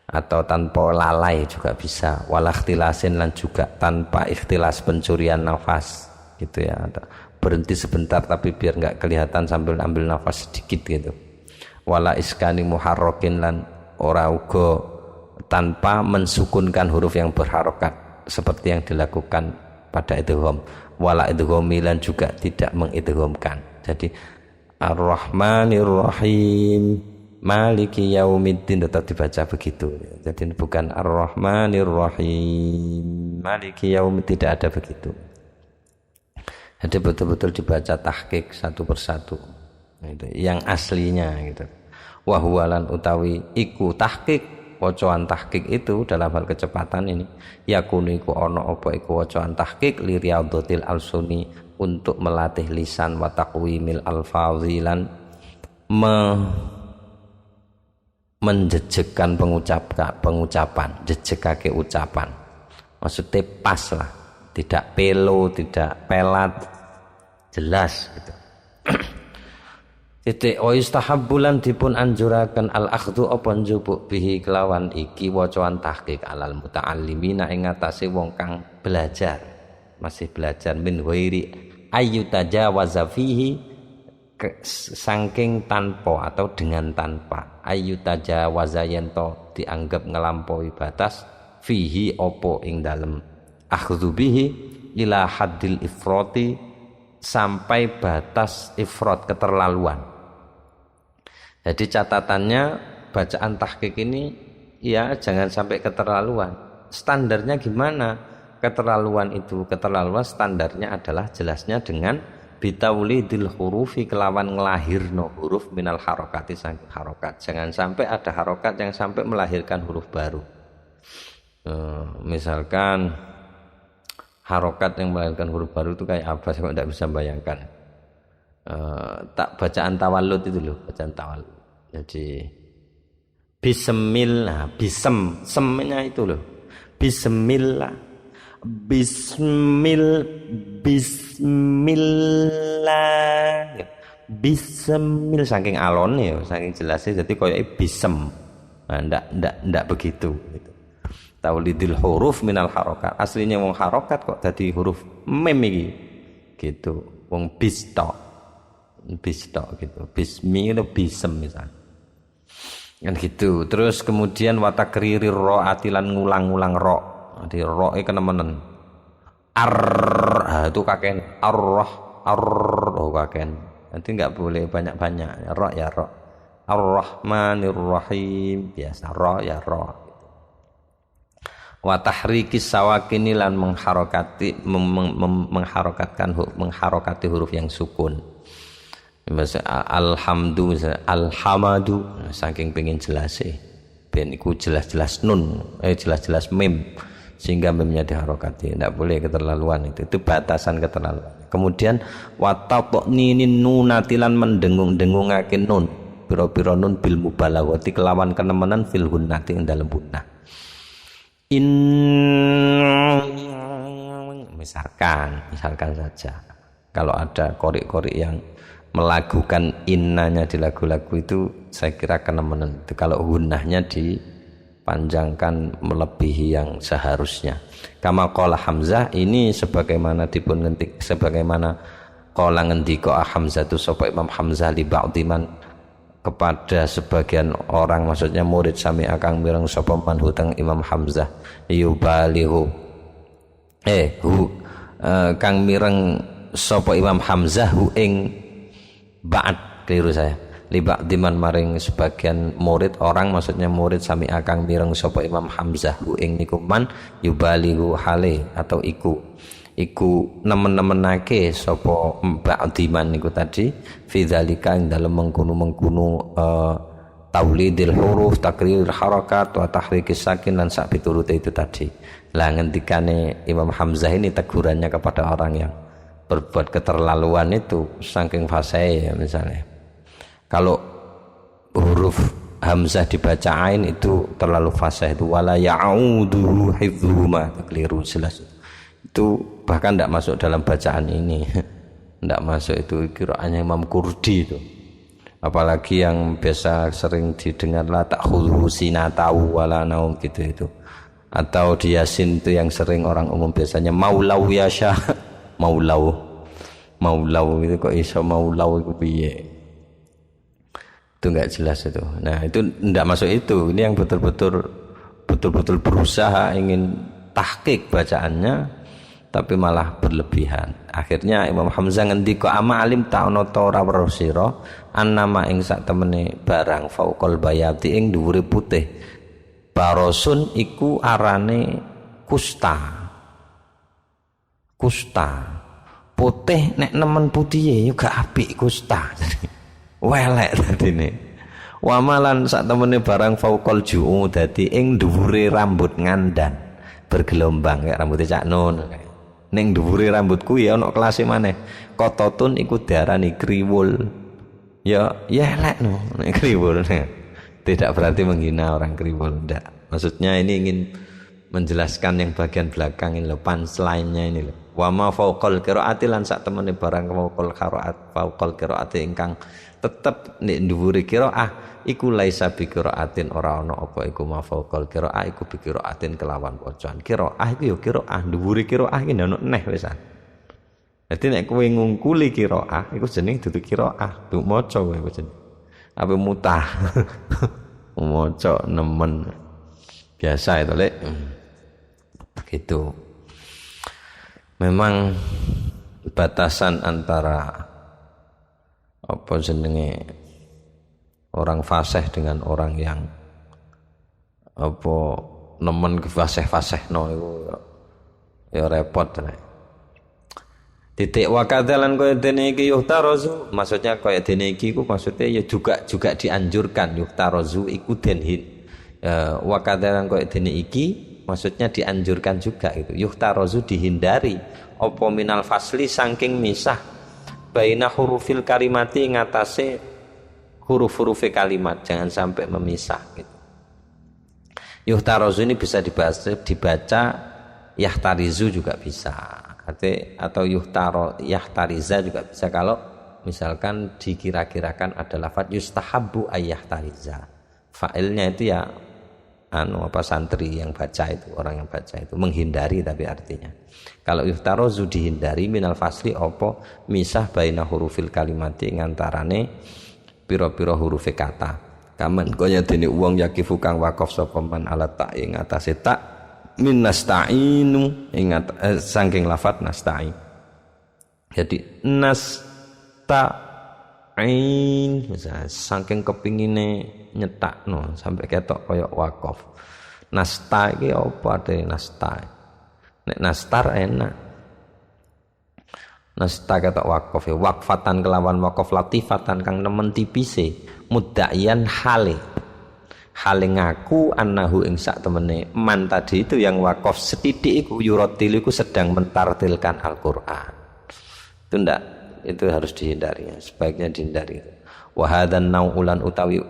atau tanpa lalai juga bisa. Wala ikhtilasin lan juga tanpa ikhtilas pencurian nafas gitu ya, berhenti sebentar tapi biar nggak kelihatan sambil ambil nafas sedikit gitu. Wala iskani muharrokin lan ora uga tanpa mensukunkan huruf yang berharokat seperti yang dilakukan pada idgham. Wala idghami lan juga tidak mengidghamkan. Jadi Ar-Rahmanir Rahim Maliki Yaumiddin tetap dibaca begitu. Jadi bukan Ar-Rahmanir Rahim Maliki Yaumiddin, tidak ada begitu. Jadi betul-betul dibaca tahqiq satu persatu. Itu yang aslinya gitu. Wa huwalan utawi iku tahqiq, wacaan tahqiq itu dalam hal kecepatan ini yakunu iku ana apa iku wacaan tahqiq li riyadhatil alsuni, untuk melatih lisan, wa taqwimil alfazilan menjejekkan pengucapan, jejekake ucapan. Maksudnya pas lah, tidak pelo, tidak pelat, jelas gitu. Titik wa istahabbulan dipun anjuraken al akhdhu apa njupuk bihi kelawan iki wacaan tahqiq alal muta'allimina ing atase wong kang belajar, masih belajar min ghairi ayyutajawaza fihi saking tanpa atau dengan tanpa. Ayyutajawaza yento dianggap ngelampaui batas fihi opo ing dalem akhdhu bihi ila haddil ifrati sampai batas ifrat keterlaluan. Jadi catatannya bacaan tahqiq ini ya jangan sampai keterlaluan. Standarnya gimana? Keterlaluan standarnya adalah jelasnya dengan bitawlidil hurufi kelawan ngelahirno huruf minal harokati saking harokat. Jangan sampai ada harokat yang sampai melahirkan huruf baru. Misalkan harokat yang melahirkan huruf baru itu kayak apa? Saya tidak bisa bayangkan. Bacaan tawallud itu loh, bacaan tawallud. Jadi bismillah, semnya itu loh. Bismillah. Bismillah, saking alon ya, saking jelasnya. Jadi kayak bisem, ndak begitu. Gitu. Taulidil huruf minal harokat. Aslinya wong harokat kok jadi huruf mem iki. Gitu. Wong bistok gitu. Bismi itu bisem misalnya. Kan gitu. Terus kemudian watakririr ro atilan ngulang-ngulang ro. Di ro e kenemenen. Itu kaken oh kaken. Nanti enggak boleh banyak-banyak. Ro ya ro. Ar-Rahmanir Rahim. Biasa ro ya ro. Wa tahrikis sawakini lan mengharokati huruf yang sukun. Alhamdu alhamadu saking pengen jelas ben iku jelas-jelas nun jelas-jelas mim sehingga mimnya diharokati. Tidak boleh keterlaluan itu batasan keterlaluan. Kemudian watatninin nunatilan mendengung-dengungaken nun pira-pira nun bil mubalaghati kelawan kenemenan fil gunnati ing dalem gunnah. in, misalkan saja kalau ada korik-korik yang melakukan innanya di lagu-lagu itu, saya kira kena menentu kalau gunnahnya dipanjangkan melebihi yang seharusnya. Kama qala Hamzah, ini sebagaimana dipun ngentik, sebagaimana qala ngendika Hamzah tu sapa Imam Hamzah li ba'diman kepada sebagian orang, maksudnya murid sami akang mireng sapa man huteng Imam Hamzah yubalihu kang mireng sapa Imam Hamzah hu ing ba'd, keliru saya, li ba'diman maring sebagian murid orang, maksudnya murid sami akang mireng sapa Imam Hamzah hu ing niku man yubalihu hale atau iku nemen-nemenake sapa ba'diman niku tadi fi dzalika ing dalem mengkono taulidil huruf, takrir harakat wa tahrikis sakin dan sak piturute itu tadi. Lah ngendikane Imam Hamzah ini tegurannya kepada orang yang berbuat keterlaluan itu saking fasih ya, misalnya kalau huruf Hamzah dibaca ain itu terlalu fasih, itu wala ya'udu hifdzuhuma, keliru jelas itu, bahkan tidak masuk dalam bacaan ini, tidak masuk, itu qiraatnya Imam Qurdi itu. Apalagi yang biasa sering didengar la ta'khudhu sinatau wala naum gitu itu, atau di Yasin itu yang sering orang umum biasanya maulau yasha maulau itu, kok iso maulau itu piye, itu enggak jelas itu. Nah itu enggak masuk itu. Ini yang betul-betul berusaha ingin tahqiq bacaannya tapi malah berlebihan. Akhirnya Imam Hamzah ngendika ama alim ta'ono tora warosira annama ing sak temene barang fauqal bayati ing dhuwure putih barosun iku arane kusta putih, nek nemen putih ya gak apik kusta welek dadine. Wamalan sak temene barang fauqal juu dadi ing dhuwure rambut ngandan bergelombang kayak rambutnya Cak Nun. Ning dhuwure rambutku ya ana kelas maneh. Kototun iku diarani kriwul. Ya elek no nek kriwul. Tidak berarti menghina orang kriwul, ndak. Maksudnya ini ingin menjelaskan yang bagian belakang ini loh, punchline-nya ini loh. Wa ma fauqal qiraati lan sak temene barang fauqal qiraati ingkang tetep nek dhuwure qiraah iku laisa bi qiraatin, ora ana apa iku ma fauqal qiraah iku bi qiraatin kelawan bacaan. Qiraah iku ya qiraah, dhuwure qiraah iki ono neh wisan. Dadi nek kowe ngungkuli qiraah iku jeneng dudu qiraah, dudu maca kowe iku jeneng. Apa mutah. Maca nemen. Biasa itu, Lek. Gitu. Memang batasan antara apa jenenge orang fasih dengan orang yang apa nemen fasih no iku ya repot nek. Titik wakadalan kaya dene iki yuhtarazu, maksudnya kaya dene iki ku maksudnya ya juga dianjurkan yuhtarazu iku den wakadalan kaya dene iki maksudnya dianjurkan juga itu. Yuhtarazu dihindari apa minal fasli saking misah baina hurufil kalimati ngatasé huruf-huruf kalimat, jangan sampai memisah gitu. Yuhtarazu ini bisa dibaca yahtarizu juga bisa. Atau yahtariza juga bisa kalau misalkan dikira-kirakan ada lafaz yustahabbu ayyahtariza. Fa'ilnya itu ya santri yang baca itu, orang yang baca itu menghindari, tapi artinya kalau yuhtarazu dihindari minal fasli opo misah baina hurufil kalimati ngantarane pira-pira huruf kata. Kaman kaya dene wong yakifu kang wakaf sapa man ala ta ing atase ta min nasta'inu ingat saking lafaz nasta'in. Jadi nasta'in misalnya saking kepingine nyetakno sampai ketok kaya wakaf. Nasta iki apa ade nasta? Nek nastar enak. Nasta ketok wakaf ya wakfatan kelawan wakaf latifatan kang nemen tipise muddayan hale ngaku annahu ing sak temene man tadi itu yang wakaf setitik iku yuratil iku sedang mentartilkan Al-Qur'an. Itu ndak, itu harus dihindari ya. Sebaiknya dihindari. Wa hadzan nau'ulan utawi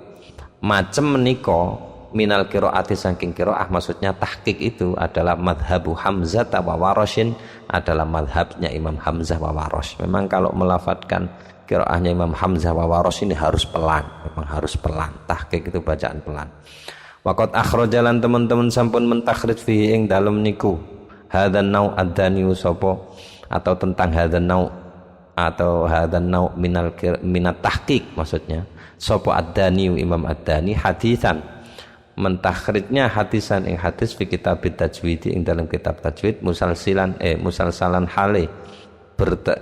macem menika minal qiraati saking qiraah, maksudnya tahqiq itu adalah madhabu Hamzah wa Warashin, adalah madhabnya Imam Hamzah wa Warash. Memang kalau melafatkan qiraahnya Imam Hamzah wa Warash ini harus pelan, memang harus pelan. Tahqiq itu bacaan pelan. Waqat akhrajalan teman-teman sampun mentakhrij fihi ing dalem niku hadzan nau ad-dani sapa, atau tentang hadzan nau atau hadzan nau minat tahqiq, maksudnya sapa ad-dani Imam ad-dani hadisan mentakhrijnya hadisan ing hadis fi kitab tajwid ing dalam kitab tajwid musalsalan hale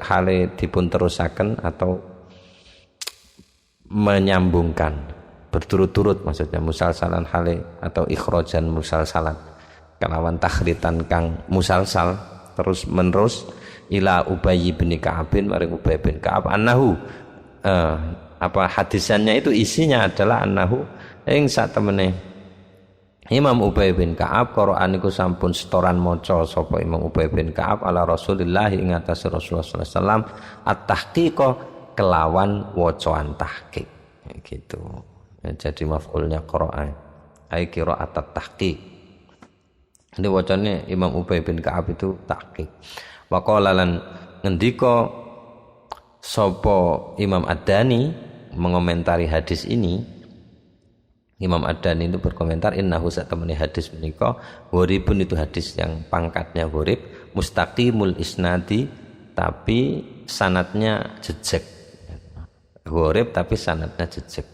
hale dipun terusaken atau menyambungkan berturut-turut, maksudnya musalsalan hale atau ikhrajan musalsalan kelawan takhritan kang musalsal terus menerus ila Ubay bin Ka'ab maring Ubay bin Ka'ab annahu hadisannya itu isinya adalah annahu ing satemene Imam Ubay bin Ka'ab Qur'an iku sampun setoran maca sapa Imam Ubay bin Ka'ab ala Rasulillah ing atas Rasulullah sallallahu alaihi wasallam at-tahqiq kelawan wacaan tahqiq gitu. Jadi maf'ulnya Qur'an ai qira'at at-tahqiq. Ini wacane Imam Ubay bin Ka'ab itu tahqiq. Wa qala lan ngendika sapa Imam Ad-Dani mengomentari hadis ini, Imam Ad-Dani itu berkomentar innahu satamani hadis menika ghoribun, itu hadis yang pangkatnya ghorib, mustaqimul isnadi tapi sanadnya jejeg. Ghorib tapi sanadnya jejeg.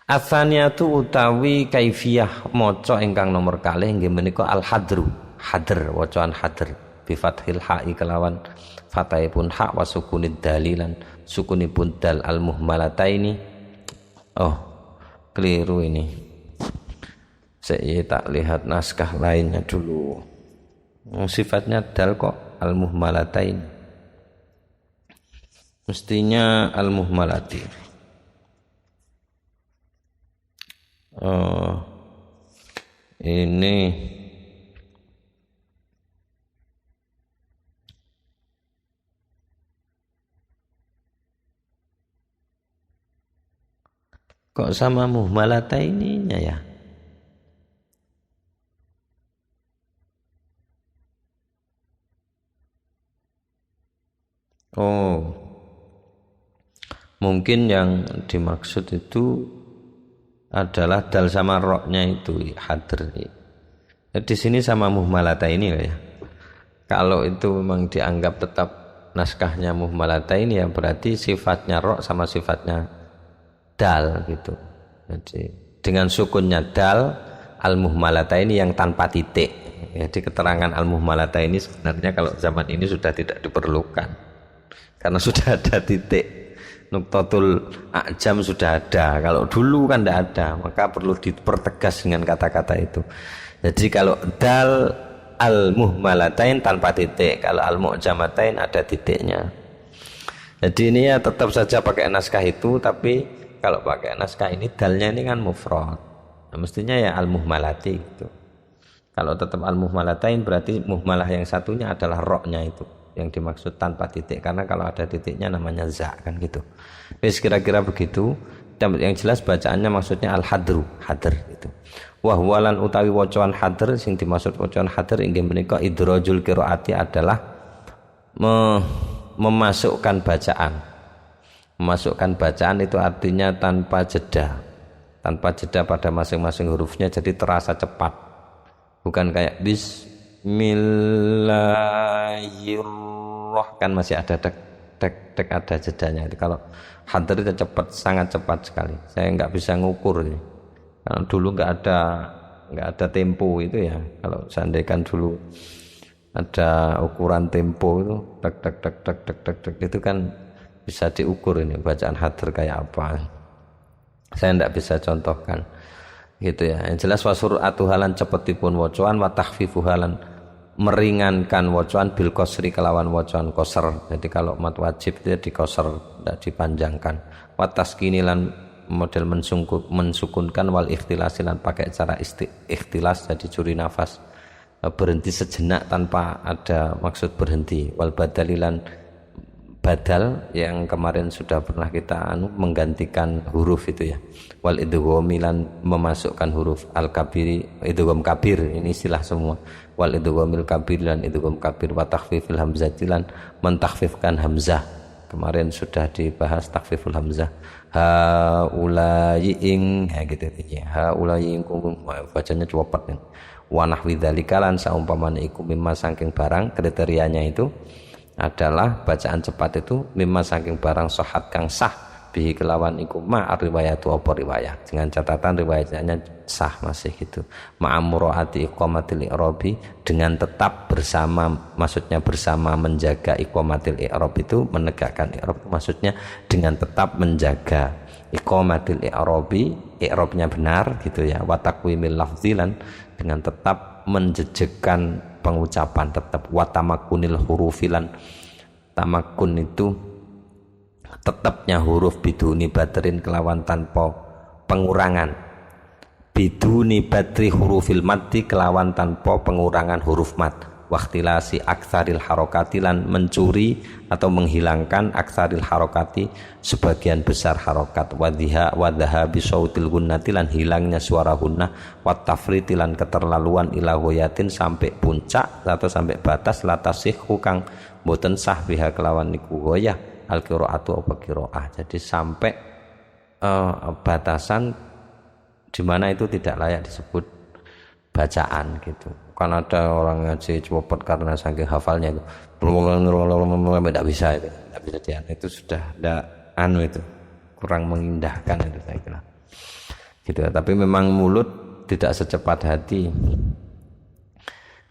Atsaniyatu utawi kaifiyah maca ingkang nomor kalih inggih menika al-hadru, hadr, wacaan hadr bi fathil ha'i kelawan fathahipun ha wa sukunid dalilan sukunipun dal al-muhmalataini. Oh, keliru ini. Saya tak lihat naskah lainnya dulu. Sifatnya dal kok al-muhmalatain. Mestinya al-muhmalati. Oh, ini kok sama muhmalata ininya ya? Oh, mungkin yang dimaksud itu adalah dal sama roknya itu hadr. Di sini sama muhmalata ini ya. Kalau itu memang dianggap tetap naskahnya muhmalata ini ya berarti sifatnya rok sama sifatnya dal gitu. Jadi dengan sukunnya dal al-muhmalata ini yang tanpa titik. Jadi keterangan al-muhmalata ini sebenarnya kalau zaman ini sudah tidak diperlukan karena sudah ada titik. Nuqtatul a'jam sudah ada. Kalau dulu kan tidak ada, maka perlu dipertegas dengan kata-kata itu. Jadi kalau dal al-muhmalatain tanpa titik, kalau al-mu'jamatain ada titiknya. Jadi ini ya tetap saja pakai naskah itu, tapi kalau pakai naskah ini dalnya ini kan mufrad. Nah, mestinya ya al-muhmalati gitu. Kalau tetap al-muhmalatain berarti muhmalah yang satunya adalah roknya itu yang dimaksud tanpa titik, karena kalau ada titiknya namanya za kan gitu. Wis kira-kira begitu. Dan yang jelas bacaannya maksudnya al-hadru, hadr gitu. Wa huwalan utawi wacaan hadr sing dimaksud wacaan hadr inggih menika idrajul qiraati adalah memasukkan bacaan. Memasukkan bacaan itu artinya tanpa jeda. Tanpa jeda pada masing-masing hurufnya, jadi terasa cepat. Bukan kayak Bismillahirrahmanirrahim kan masih ada dek ada jedanya. Itu kalau hadr itu cepat, sangat cepat sekali. Saya nggak bisa ngukur ini. Kalau dulu nggak ada tempo itu ya. Kalau seandainya dulu ada ukuran tempo itu dek itu kan bisa diukur ini bacaan hadr kayak apa. Saya nggak bisa contohkan. Gitu ya. Yang jelas wasur'atu halan cepetipun wacaan wa takhfifu halan meringankan wacaan bil qasri kelawan wacaan qasr. Jadi kalau mat wajib itu di qasr, tidak dipanjangkan. Wa taskini lan model mensukunkan wal ikhtilas lan pakai cara ikhtilas, jadi curi nafas. Berhenti sejenak tanpa ada maksud berhenti. Wal badalilan badal yang kemarin sudah pernah kita menggantikan huruf itu ya. Wal idghami lan memasukkan huruf al kabiri, idgham kabir, ini istilah semua. Wal idghamil kabir lan idgham kabir wa takhfifil hamzati lan mentakhfifkan hamzah. Kemarin sudah dibahas takhfiful hamzah. Haula'i ing gitu ya. Haula'i ing bacanya cepet kan. Wa nahwi dzalika lan saumpamane iku mimma saking barang, kriterianya itu adalah bacaan cepat itu mimma saking barang sahat kang sah bihi kelawan iku ma riwayatu apa riwayat, dengan catatan riwayatnya sah masih gitu. Ma'amuraati iqamatil i'rabi, dengan tetap bersama, maksudnya bersama menjaga iqamatil i'rab itu menegakkan i'rab, maksudnya dengan tetap menjaga iqamatil i'rabi, i'rabnya benar gitu ya. Wa taqwimil lafzilan, dengan tetap menjejekkan pengucapan, tetap watamakunil hurufilan, tamakun itu tetapnya huruf biduni batrin kelawan tanpa pengurangan, biduni batri hurufil maddi kelawan tanpa pengurangan huruf mad, waktilasi aksaril harokati lan mencuri atau menghilangkan aksaril harokati sebagian besar harokat, wadhaha bisautil gunnati lan hilangnya suara gunnah, wattafriti lan keterlaluan ila ghayatin sampai puncak atau sampai batas latasihku kang boten sah biha kelawan niku ghayah al qiraatu apa qiraah. Jadi sampai batasan di mana itu tidak layak disebut bacaan gitu. Kan ada orang ngaji cepet karena saking hafalnya itu tidak bisa itu, tidak bisa dia. Itu sudah tidak itu kurang mengindahkan itu saya kira. Gitu. Tapi memang mulut tidak secepat hati.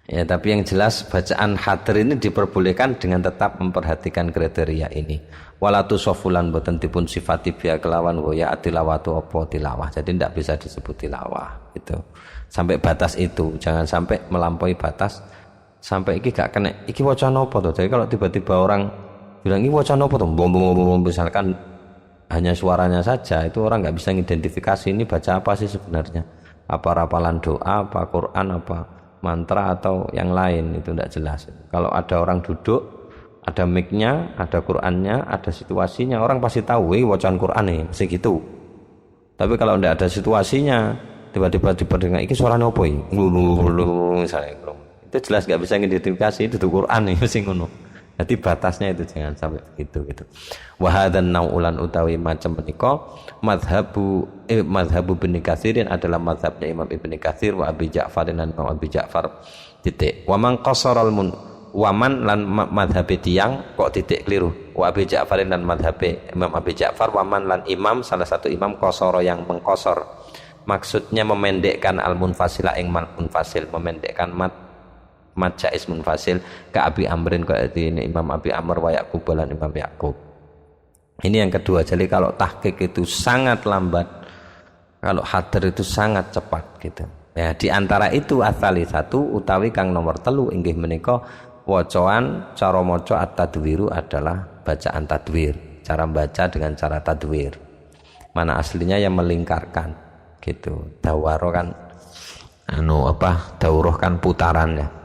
Ya, tapi yang jelas bacaan hadir ini diperbolehkan dengan tetap memperhatikan kriteria ini. Walatu sofulan boten dipun sifati biya kelawan goya tilawatu opo tilawah. Jadi tidak bisa disebut tilawah itu. Sampai batas itu, jangan sampai melampaui batas sampai iki gak kena iki wacana apa tuh. Jadi kalau tiba-tiba orang bilang ini wacana apa tuh, misalkan hanya suaranya saja, itu orang nggak bisa mengidentifikasi ini baca apa sih sebenarnya, apa rapalan doa, apa Quran, apa mantra atau yang lain, itu tidak jelas. Kalau ada orang duduk, ada mic-nya, ada Qurannya, ada situasinya, orang pasti tahu wacaan Quran nih, mesti gitu. Tapi kalau tidak ada situasinya, tiba-tiba dengar iki suaranya apa iki? Misalnya itu jelas nggak bisa mengidentifikasi itu tuh Quran nih, mesti ngono. Jadi batasnya itu jangan sampai begitu gitu. Wa hadzan naulan utawi macam menika mazhabu Ibnu Katsirin adalah mazhabnya Imam Ibnu Katsir wa Abi Ja'far dan Imam Abi Ja'far titik. Wa man qasaral waman lan madhabe tiyang kok titik keliru. Wa Abi Ja'far dan madhabe Imam Abi Ja'far waman lan imam salah satu imam qasara yang mengqasar. Maksudnya memendekkan al-munfasila ing munfasil, memendekkan mad jaiz munfasil ke Abi Amrin ke ini Imam Abi Amr wa Yaqub lan Imam Yaqub. Ini yang kedua. Jadi kalau tahqiq itu sangat lambat, kalau hadir itu sangat cepat gitu. Ya, di antara itu asali satu utawi kang nomor telu inggih menika wacoan cara maca at-tadwiru adalah bacaan tadwir, cara baca dengan cara tadwir. Mana aslinya yang melingkarkan gitu. Dawaro kan daurah kan putarannya.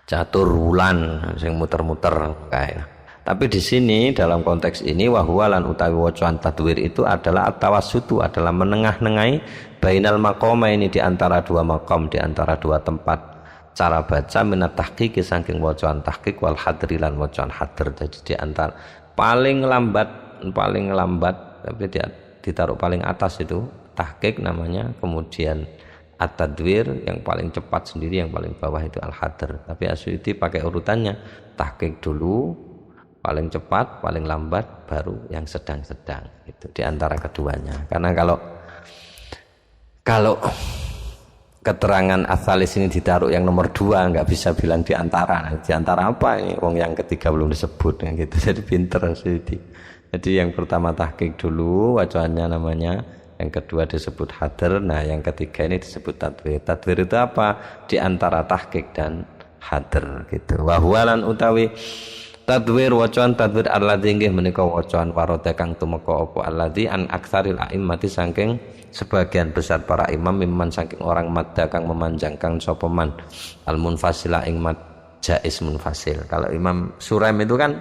Catur wulan sing muter-muter kayak. Tapi di sini dalam konteks ini wahwalan utawi wacoan tadwir itu adalah at-tawassutu, adalah menengah-nengai bainal maqama ini di antara dua maqam, di antara dua tempat cara baca minat tahqiq saking wacoan tahqiq wal hadri lan wacoan hadir. Jadi di antara paling lambat tapi dia ditaruh paling atas itu tahqiq namanya, kemudian at-tadwir yang paling cepat sendiri, yang paling bawah itu al-hadr. Tapi Asyuti pakai urutannya, tahqiq dulu paling cepat, paling lambat, baru yang sedang-sedang itu di antara keduanya. Karena kalau keterangan asalis ini ditaruh yang nomor 2, nggak bisa bilang di antara. Di antara apa ini? Wong yang ketiga belum disebut gitu. Jadi pinter Asyuti. Jadi yang pertama tahqiq dulu, wacoannya namanya, yang kedua disebut hadir, nah yang ketiga ini disebut tadwir. Tadwir itu apa? Di antara tahqiq dan hadir gitu. Wahwalan utawi tadwir wacoan tadwir alladzi inggih menika wacoan warada kang tumeka apa alladzi an aktsaril a'immati saking sebagian besar para imam mimman saking orang madda kang memanjangkan sapa man al munfasila ing mad jaiz munfasil. Kalau Imam Suraim itu kan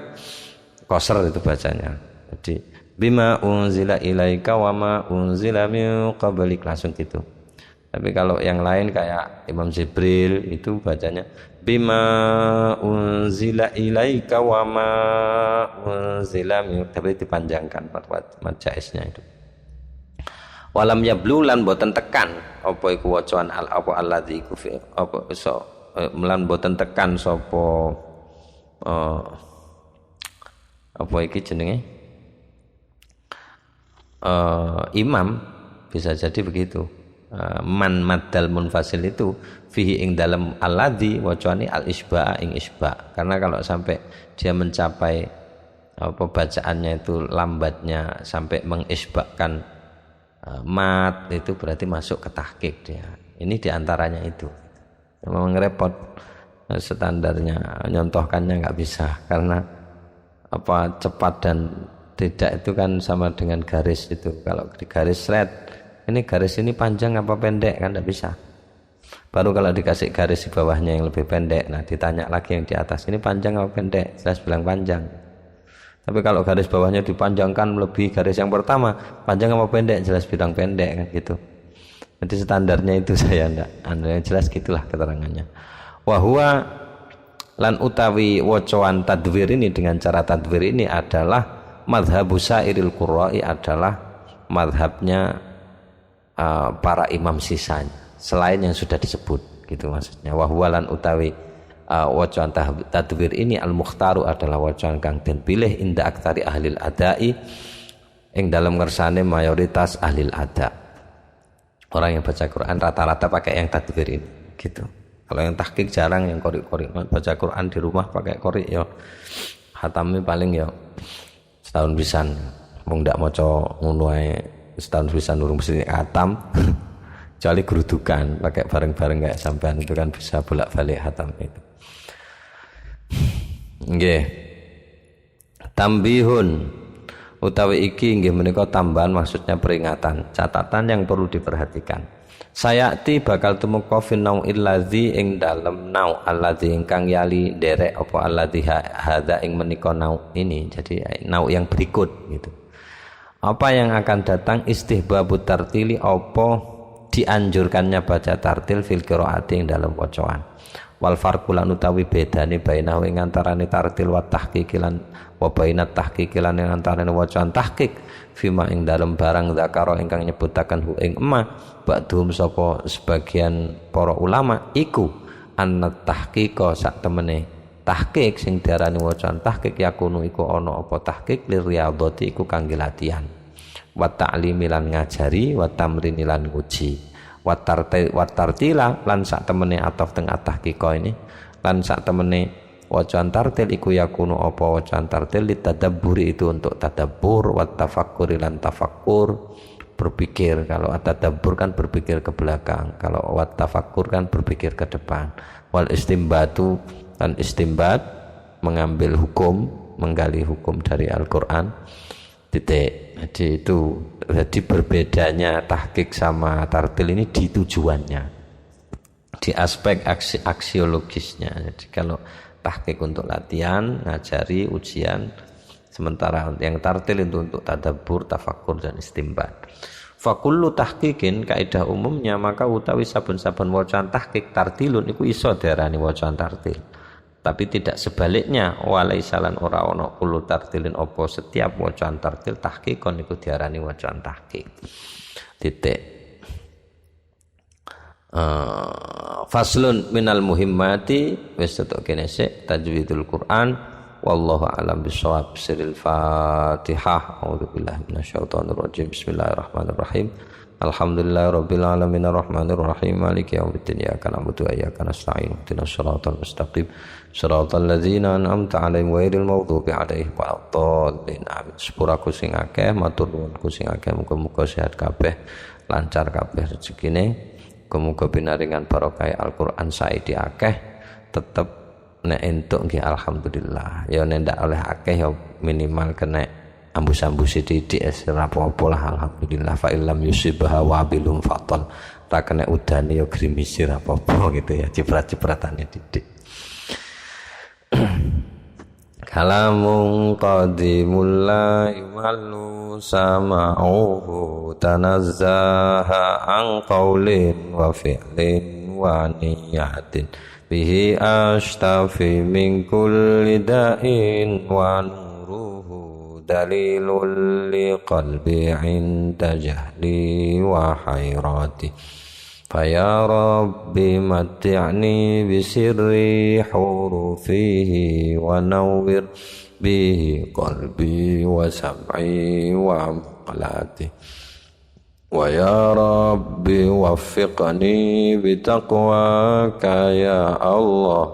qasr itu bacanya. Jadi bima unzila ilaika wa ma unzila min qablik, langsung gitu. Tapi kalau yang lain kayak Imam Jibril itu bacanya bima unzila ilaika wa ma unzila min, tapi dipanjangkan mad jaiznya itu. Walam yablulan boten tekan apa iku wacaan apa alladzi iku apa iso melan boten tekan sapa apa iki jenenge imam, bisa jadi begitu. Man maddal munfasil itu fihi ing dalam alladzi wacane al isba ing isba, karena kalau sampai dia mencapai apa bacaannya itu lambatnya sampai mengisbahkan mat, itu berarti masuk ke tahqiq dia. Ini diantaranya itu. Memang repot standarnya, nyontohkannya nggak bisa karena apa cepat dan tidak itu kan sama dengan garis itu. Kalau di garis red, ini garis ini panjang apa pendek kan nggak bisa. Baru kalau dikasih garis di bawahnya yang lebih pendek, nah ditanya lagi yang di atas ini panjang apa pendek, jelas bilang panjang. Tapi kalau garis bawahnya dipanjangkan melebihi garis yang pertama, panjang apa pendek, jelas bilang pendek kan gitu. Jadi standarnya itu saya enggak, yang jelas gitulah keterangannya. Wa huwa lan utawi wacoan tadwir ini, dengan cara tadwir ini adalah madhabu sairil qurra'i, adalah madhabnya para imam sisanya selain yang sudah disebut gitu maksudnya. Wa huwa lan utawi wacoan tadwir ini al-mukhtaru adalah wacoan kang den pilih inda aktsari ahlil adai, ing dalam ngersane mayoritas ahlil ada. Orang yang baca Quran rata-rata pakai yang tadwir ini gitu. Kalau yang tahqiq jarang, yang qori-qori baca Quran di rumah pakai qori ya hatamnya paling ya setahun pisan. Wong ndak maca ngono ae setahun pisan urung mesti hatam. Kecuali gerudukan pakai bareng-bareng kayak sampean itu kan bisa bolak-balik hatam itu. Nggih. Tambihun utawi iki nggih menika tambahan, maksudnya peringatan, catatan yang perlu diperhatikan. Sayati bakal tumeka fi nau'il ladzi ing dalem nau alladzi ingkang yali derek apa alladzi hadza ing menika nau ini. Jadi nau yang berikut gitu. Apa yang akan datang istihbabut tartili, apa dianjurkannya baca tartil fil qiraati ing dalam wacaan. Wal farqu lan utawi bedane bainahu ing antarané tartil wa tahqiq lan wa bainat tahqiq lan ing antarané wacaan tahqiq fima ing dalam barang zakara ingkang nyebutaken hu ing emma ba'dhum sapa sebagian para ulama iku annat tahqiqa sak temene tahqiq sing diarani wacaan tahqiq yakunu iku ana apa tahqiq liriyadhati iku kangge latihan wa ta'limi lan ngajari wa tamrini lan nguji wa tartila lan sak temene ataf teng tahqiqa ini lan sak temene wacaan tartil iku yakunu apa wacaan tartil litadabburi itu untuk tadabbur wa tafakkuri lan tafakkur berpikir. Kalau tadabbur kan berpikir ke belakang, kalau wa tafakkur kan berpikir ke depan. Wal istimbatu dan istimbat mengambil hukum, menggali hukum dari Al-Qur'an. Titik. Jadi itu, jadi berbedanya tahqiq sama tartil ini di tujuannya, di aspek aksiologisnya. Jadi kalau tahqiq untuk latihan, ngajari, ujian, sementara yang tartil itu untuk tadabbur, tafakkur dan istimbat. Fakullu tahqiqin kaidah umumnya maka utawi saben-saben wacaan tahqiq tartilun iku iso diarani wacaan tartil. Tapi tidak sebaliknya, walaisalan ora ono kullu tartilin opo setiap wacaan tartil tahqiqon iku diarani wacaan tahqiq. Titik. Faslun minal muhimmati wis tetok kene sik tajwidul Quran wallahu a'lam bissawab. Siril Fatihah. A'udzubillahi minasyaitonir rajim. Bismillahirrahmanirrahim. Alhamdulillahirabbil alamin arrahmanir rahim maliki yaumiddin iyyaka na'budu wa iyyaka nasta'in ihdinas siratal mustaqim siratal ladzina an'amta 'alaihim ghairil maghdubi 'alaihim waladdallin amin. Sepuraku sing akeh matur nuwunku sing akeh muga-muga sehat kabeh lancar kabeh rezekine muga-muga pinaringan barokah Al-Qur'an saiki akeh tetep nek entuk nggih alhamdulillah ya nek ndak oleh akeh ya minimal kena ambus-ambus titik ora apa-apa lah alhamdulillah fa illam yusibha wabilum fatal tak kena udane ya grimisir apa-apa gitu ya ciprat-cipratane titik. kalamun qadimul la yumallu sama'uhu tanazzaha an qawlin wa fi'lin wa niyatin bihi ashtafi min kulli da'in wa nuruhu dalilul liqalbi inda jahli wa hayrati faya rabbi matti'ni bisirri hurufihi wa nawwir bihi qalbi wa sam'i wa maqlati wa ya rabbi waffiqni bitaqwaka ya Allah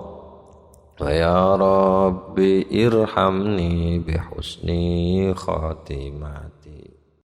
wa ya rabbi irhamni bihusni khatimati.